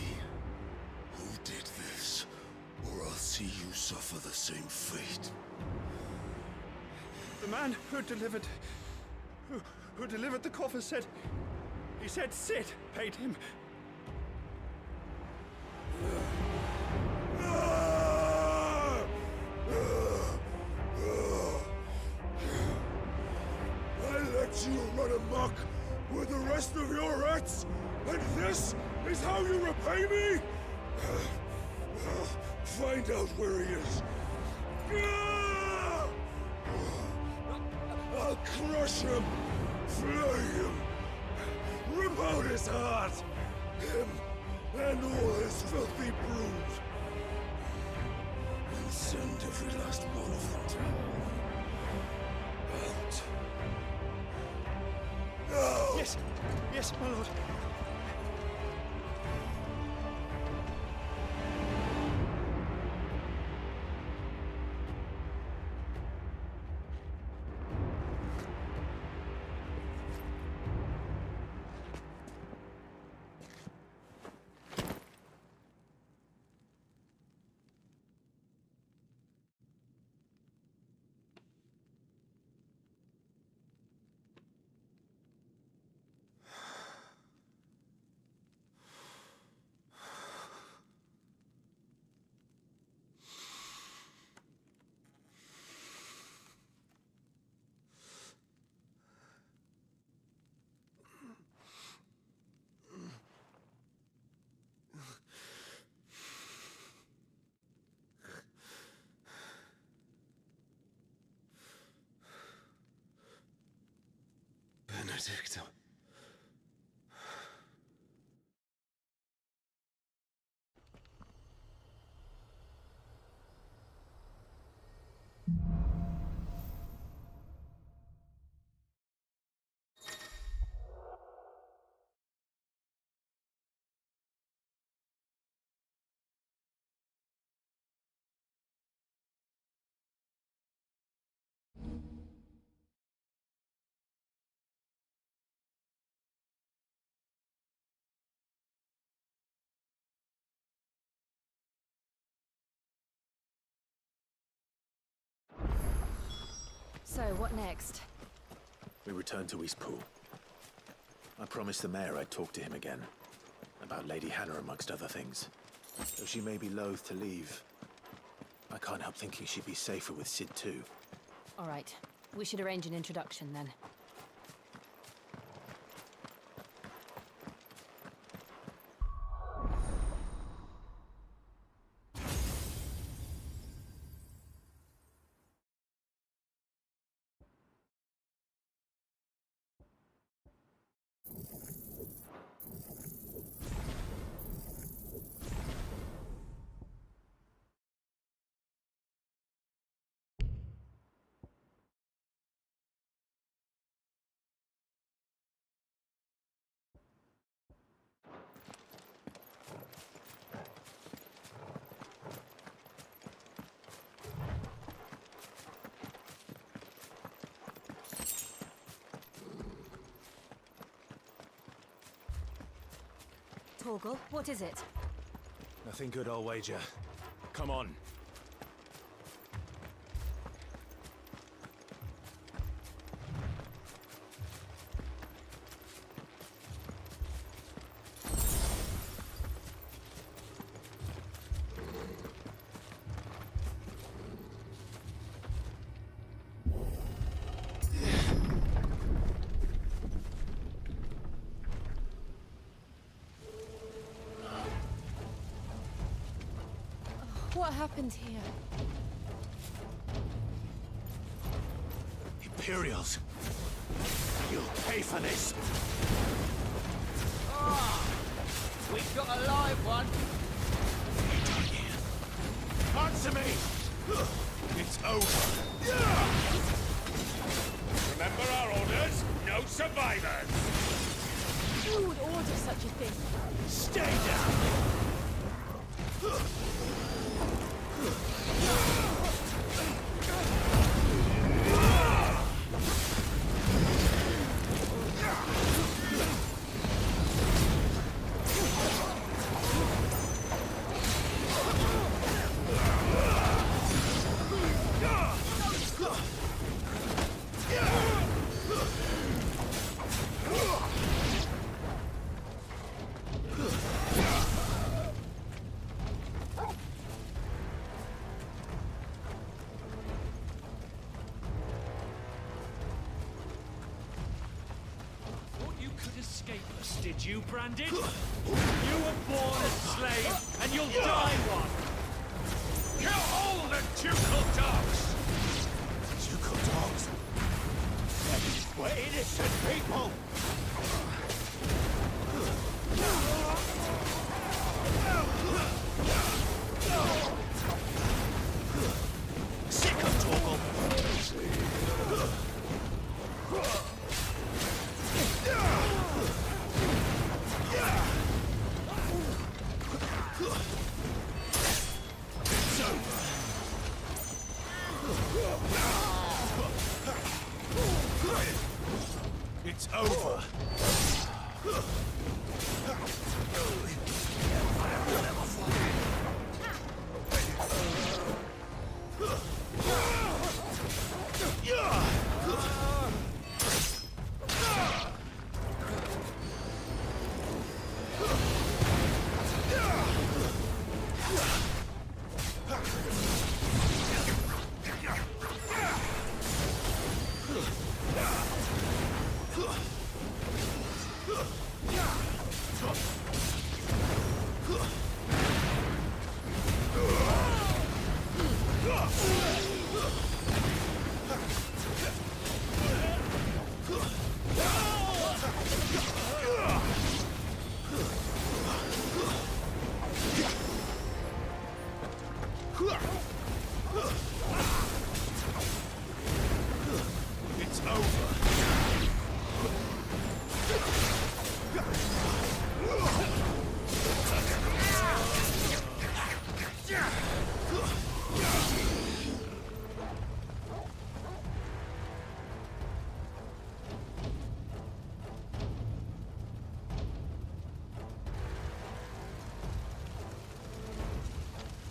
who did this, or I'll see you suffer the same fate. The man who delivered the coffer said... He said Sid paid him. I let you run amok with the rest of your rats, and this is how you repay me? Find out where he is. I'll crush him, flay him, rip out his heart, him and all his filthy brood, and send every last one of them down. Out. No! Yes, my lord. Benedicta. So, what next? We return to Eastpool. I promised the mayor I'd talk to him again. About Lady Hannah, amongst other things. Though she may be loath to leave, I can't help thinking she'd be safer with Sid too. All right. We should arrange an introduction then. Torgal, what is it? Nothing good, I'll wager. Come on. What happened here? Imperials! You'll pay for this! We've got a live one. Answer me! It's over! Remember our orders? No survivors! Who would order such a thing? Stay down! wanted you branded. You were born a slave, and you'll die one. Kill all the ducal dogs! Ducal dogs? We're innocent people! Sick of Torgal! It's over. It's over.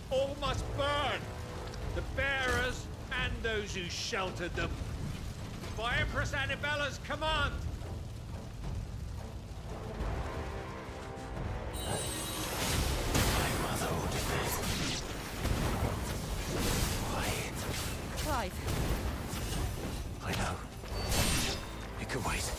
All must burn! The bearers and those who sheltered them. By Empress Annabella's command! My mother ordered this. Why? Clive. I know. It can wait.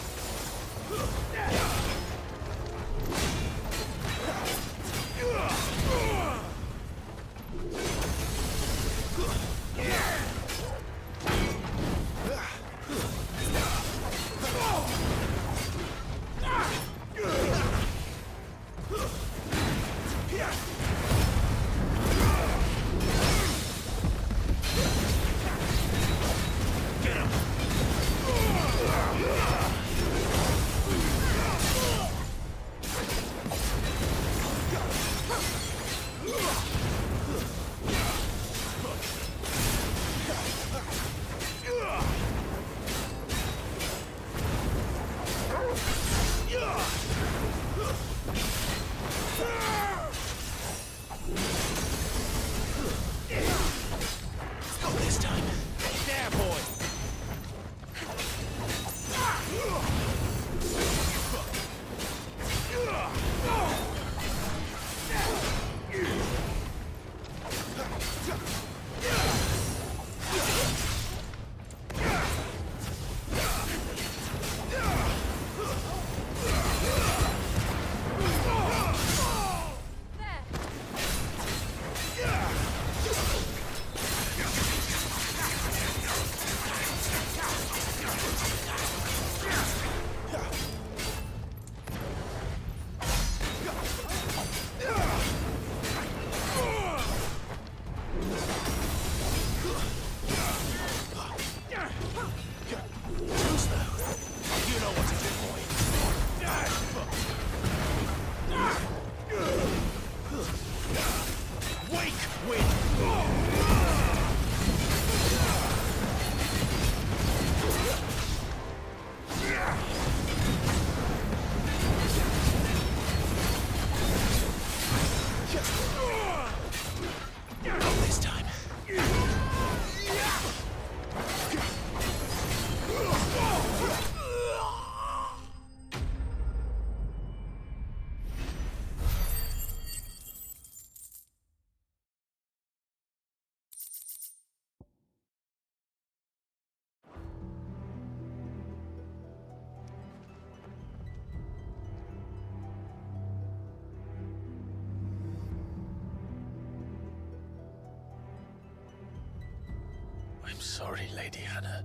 I'm sorry, Lady Hannah.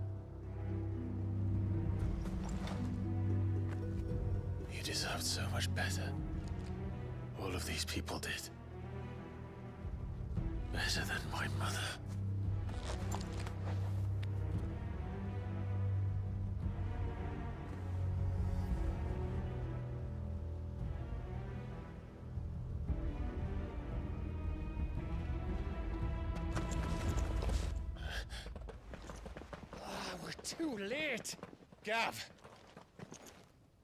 You deserved so much better. All of these people did. Better than my mother. We're too late. Gav.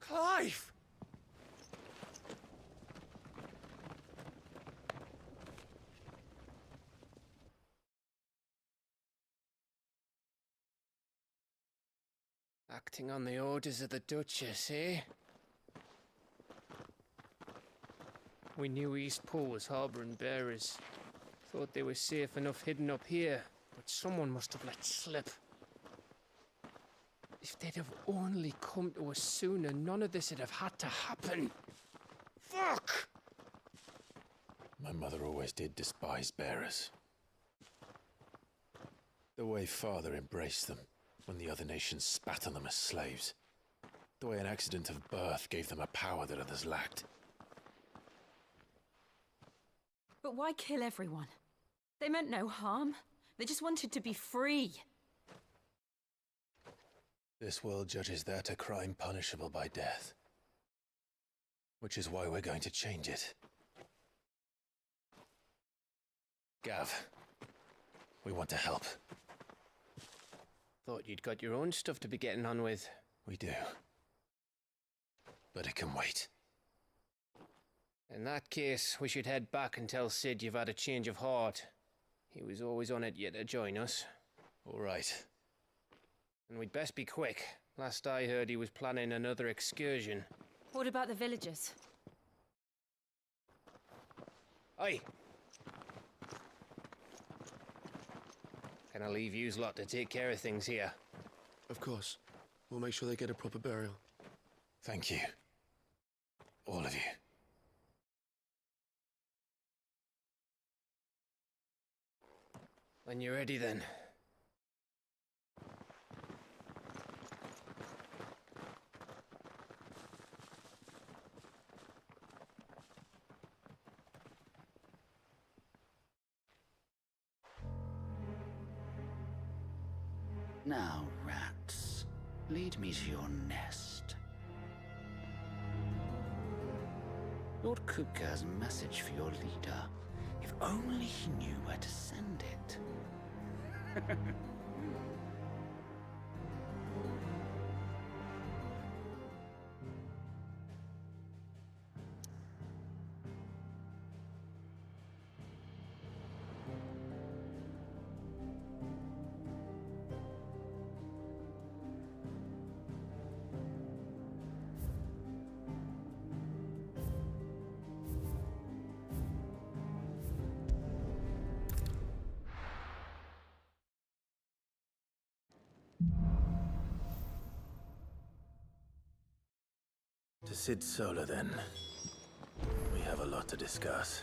Clive. Acting on the orders of the Duchess, eh? We knew Eastpool was harbouring bearers. Thought they were safe enough hidden up here, but someone must have let slip. If they'd have only come to us sooner, none of this would have had to happen. Fuck! My mother always did despise bearers. The way Father embraced them when the other nations spat on them as slaves. The way an accident of birth gave them a power that others lacked. But why kill everyone? They meant no harm. They just wanted to be free. This world judges that a crime punishable by death. Which is why we're going to change it. Gav, we want to help. Thought you'd got your own stuff to be getting on with. We do. But it can wait. In that case, we should head back and tell Sid you've had a change of heart. He was always on it yet to join us. All right. And we'd best be quick. Last I heard, he was planning another excursion. What about the villagers? Aye. Can I leave yous lot to take care of things here? Of course. We'll make sure they get a proper burial. Thank you. All of you. When you're ready, then. Now, rats, lead me to your nest. Lord Kupka has a message for your leader. If only he knew where to send it. To Sid Solar, then. We have a lot to discuss.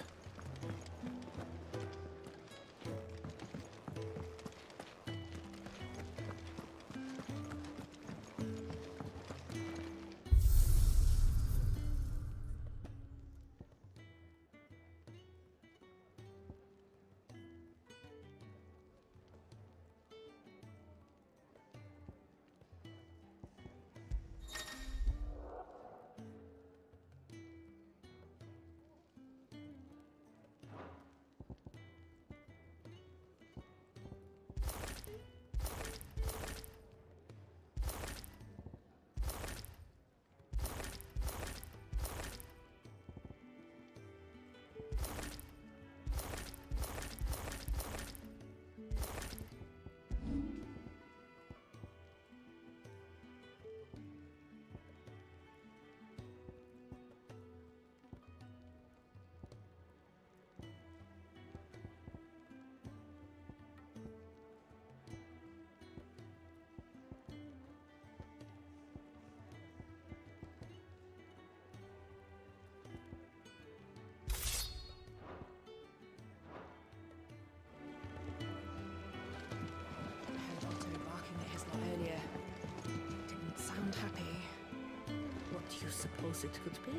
suppose it could be?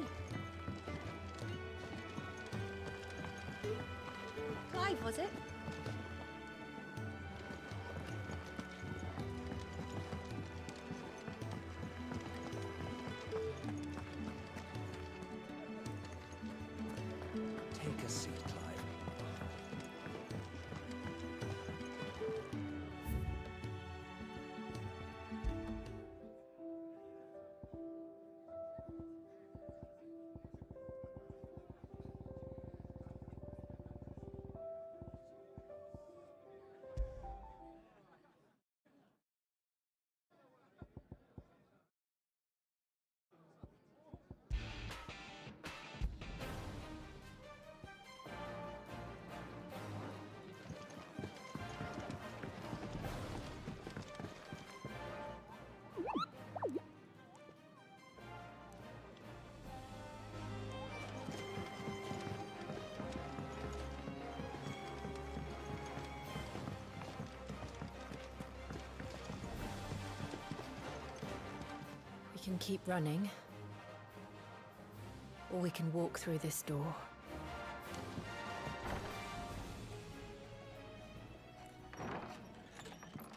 Clive, was it? Take a seat, Clive. We can keep running, or we can walk through this door.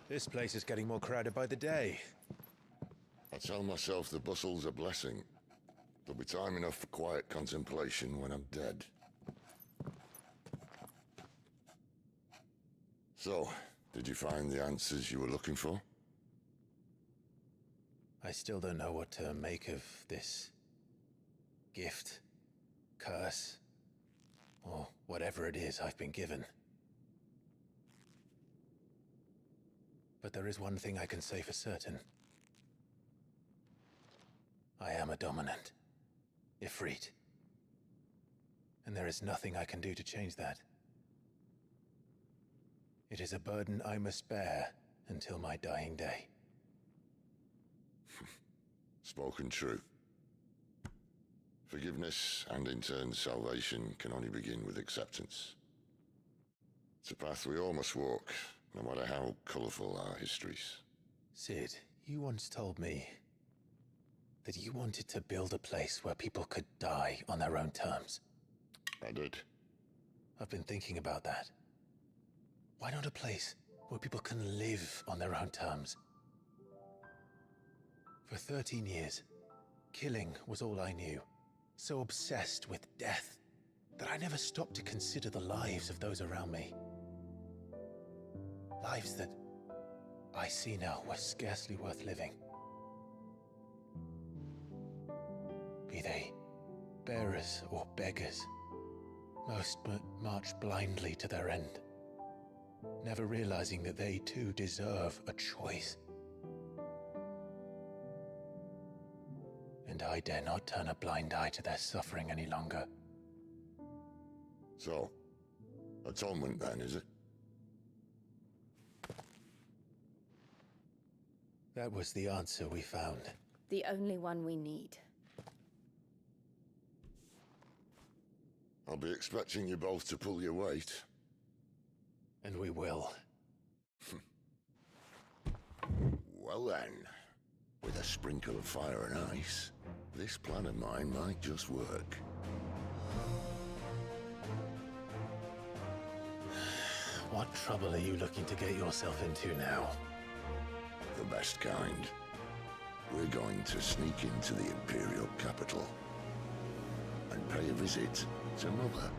This place is getting more crowded by the day. I tell myself the bustle's a blessing. There'll be time enough for quiet contemplation when I'm dead. So, did you find the answers you were looking for? I still don't know what to make of this gift, curse, or whatever it is I've been given. But there is one thing I can say for certain. I am a dominant, ifrit. And there is nothing I can do to change that. It is a burden I must bear until my dying day. Spoken true. Forgiveness, and in turn salvation, can only begin with acceptance. It's a path we all must walk, no matter how colourful our histories. Sid, you once told me that you wanted to build a place where people could die on their own terms. I did. I've been thinking about that. Why not a place where people can live on their own terms? For 13 years, killing was all I knew. So obsessed with death that I never stopped to consider the lives of those around me. Lives that I see now were scarcely worth living. Be they bearers or beggars, most march blindly to their end, never realizing that they too deserve a choice. And I dare not turn a blind eye to their suffering any longer. So, atonement then, is it? That was the answer we found. The only one we need. I'll be expecting you both to pull your weight. And we will. Well then, with a sprinkle of fire and ice, this plan of mine might just work. What trouble are you looking to get yourself into now? The best kind. We're going to sneak into the Imperial capital and pay a visit to Mother.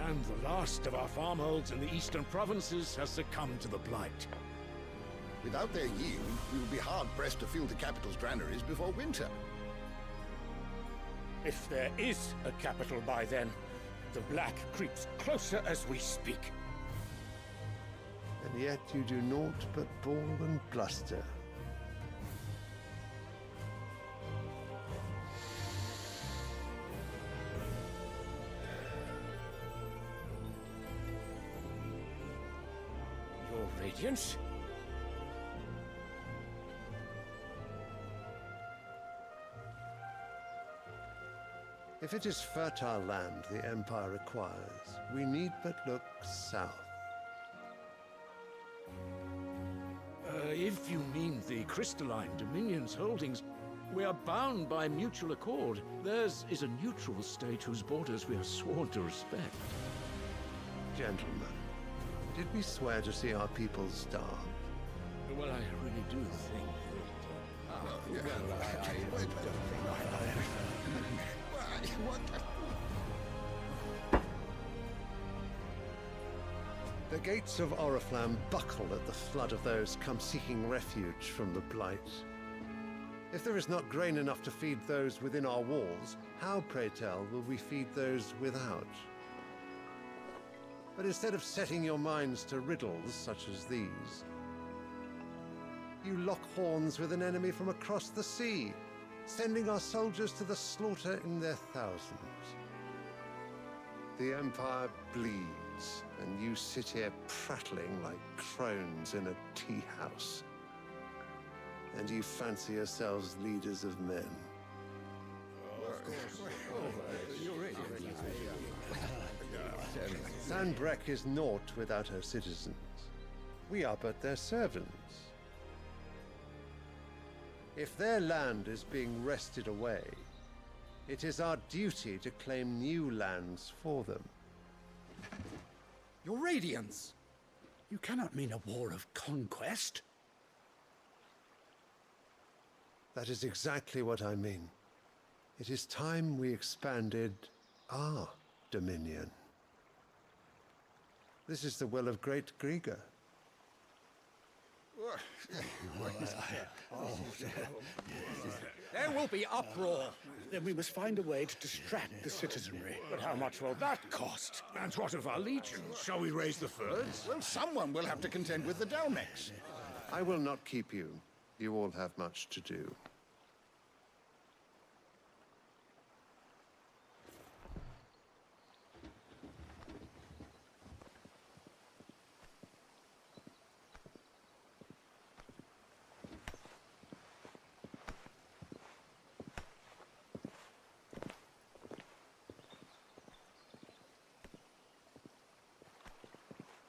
And the last of our farmholds in the eastern provinces has succumbed to the blight. Without their yield, we will be hard-pressed to fill the capital's granaries before winter. If there is a capital by then, the black creeps closer as we speak. And yet you do naught but bawl and bluster. Radiance? If it is fertile land the Empire requires, we need but look south. If you mean the crystalline Dominion's holdings, we are bound by mutual accord. Theirs is a neutral state whose borders we are sworn to respect. Gentlemen, did we swear to see our people starve? Well, I really do think that... The gates of Oriflamme buckle at the flood of those come seeking refuge from the Blight. If there is not grain enough to feed those within our walls, how, pray tell, will we feed those without? But instead of setting your minds to riddles such as these, you lock horns with an enemy from across the sea, sending our soldiers to the slaughter in their thousands. The Empire bleeds, and you sit here prattling like crones in a tea house. And you fancy yourselves leaders of men. Sandbreck is naught without her citizens. We are but their servants. If their land is being wrested away, it is our duty to claim new lands for them. Your Radiance! You cannot mean a war of conquest. That is exactly what I mean. It is time we expanded our dominion. This is the will of great Grieger. There will be uproar. Then we must find a way to distract the citizenry. But how much will that cost? And what of our legions? Shall we raise the thirds? Well, someone will have to contend with the Dalmex. I will not keep you. You all have much to do.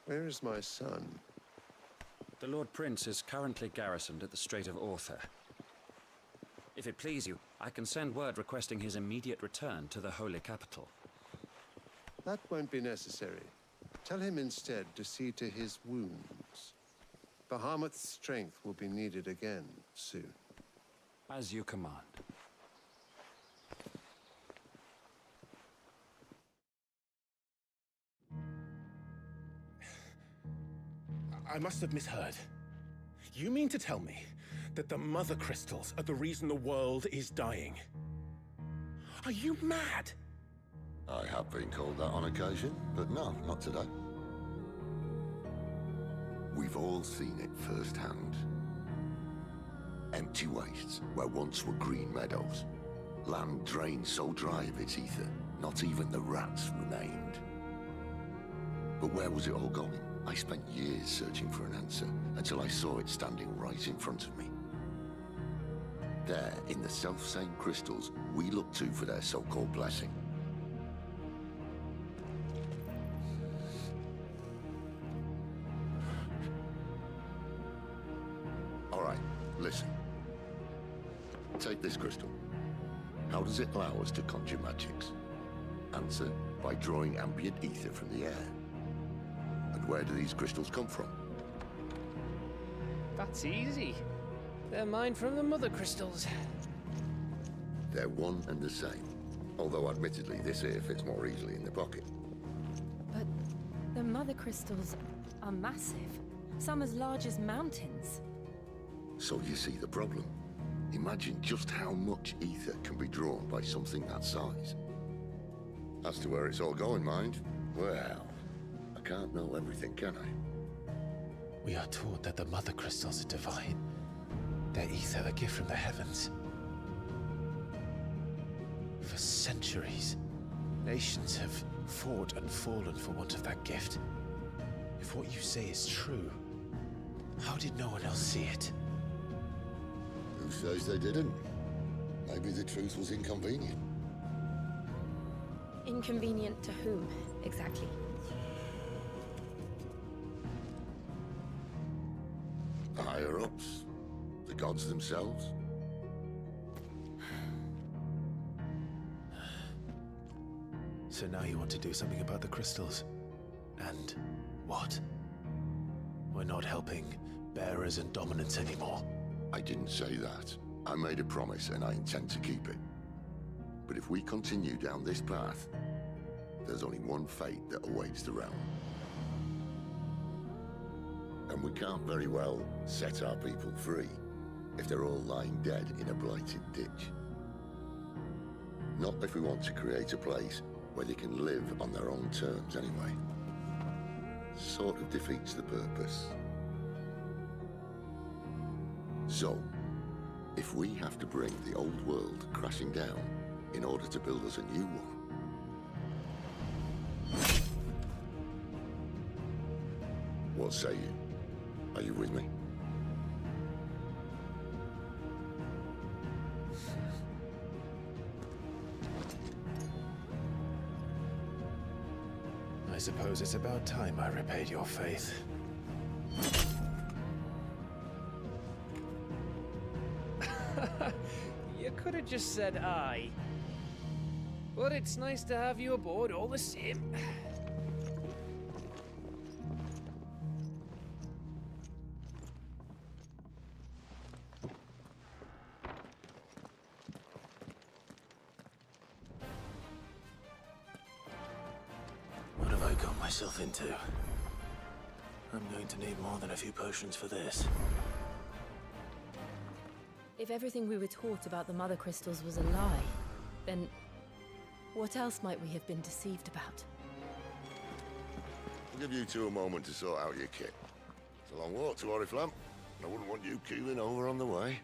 Where is my son? The Lord Prince is currently garrisoned at the Strait of Author. If it please you, I can send word requesting his immediate return to the Holy Capital. That won't be necessary. Tell him instead to see to his wounds. Bahamut's strength will be needed again soon. As you command. I must have misheard. You mean to tell me that the Mother Crystals are the reason the world is dying? Are you mad? I have been called that on occasion, but no, not today. We've all seen it firsthand. Empty wastes where once were green meadows. Land drained so dry of its ether, not even the rats remained. But where was it all going? I spent years searching for an answer, until I saw it standing right in front of me. There, in the self-same crystals, we look to for their so-called blessing. All right, listen. Take this crystal. How does it allow us to conjure magics? Answer, by drawing ambient ether from the air. And where do these crystals come from? That's easy. They're mine from the Mother Crystals. They're one and the same. Although admittedly, this here fits more easily in the pocket. But the Mother Crystals are massive. Some as large as mountains. So you see the problem. Imagine just how much ether can be drawn by something that size. As to where it's all going, mind, well, I can't know everything, can I? We are taught that the Mother Crystals are divine. Their ether a gift from the heavens. For centuries, nations have fought and fallen for want of that gift. If what you say is true, How did no one else see it? Who says they didn't? Maybe the truth was inconvenient. Inconvenient to whom, exactly? The higher-ups, the gods themselves. So now you want to do something about the crystals? And what? We're not helping bearers and dominants anymore. I didn't say that. I made a promise and I intend to keep it. But if we continue down this path, there's only one fate that awaits the realm. And we can't very well set our people free if they're all lying dead in a blighted ditch. Not if we want to create a place where they can live on their own terms anyway. Sort of defeats the purpose. So, if we have to bring the old world crashing down in order to build us a new one, what say you? Are you with me? I suppose it's about time I repaid your faith. You could have just said aye. But it's nice to have you aboard all the same. What have I got myself into? I'm going to need more than a few potions for this. If everything we were taught about the Mother Crystals was a lie, then what else might we have been deceived about? I'll give you two a moment to sort out your kit. It's a long walk to Oriflamme. I wouldn't want you keeling over on the way.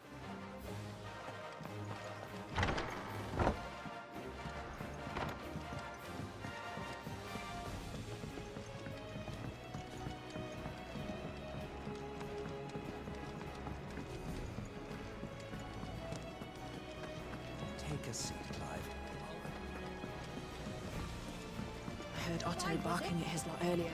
Take a seat, Clive. I heard Otto barking at his lot earlier.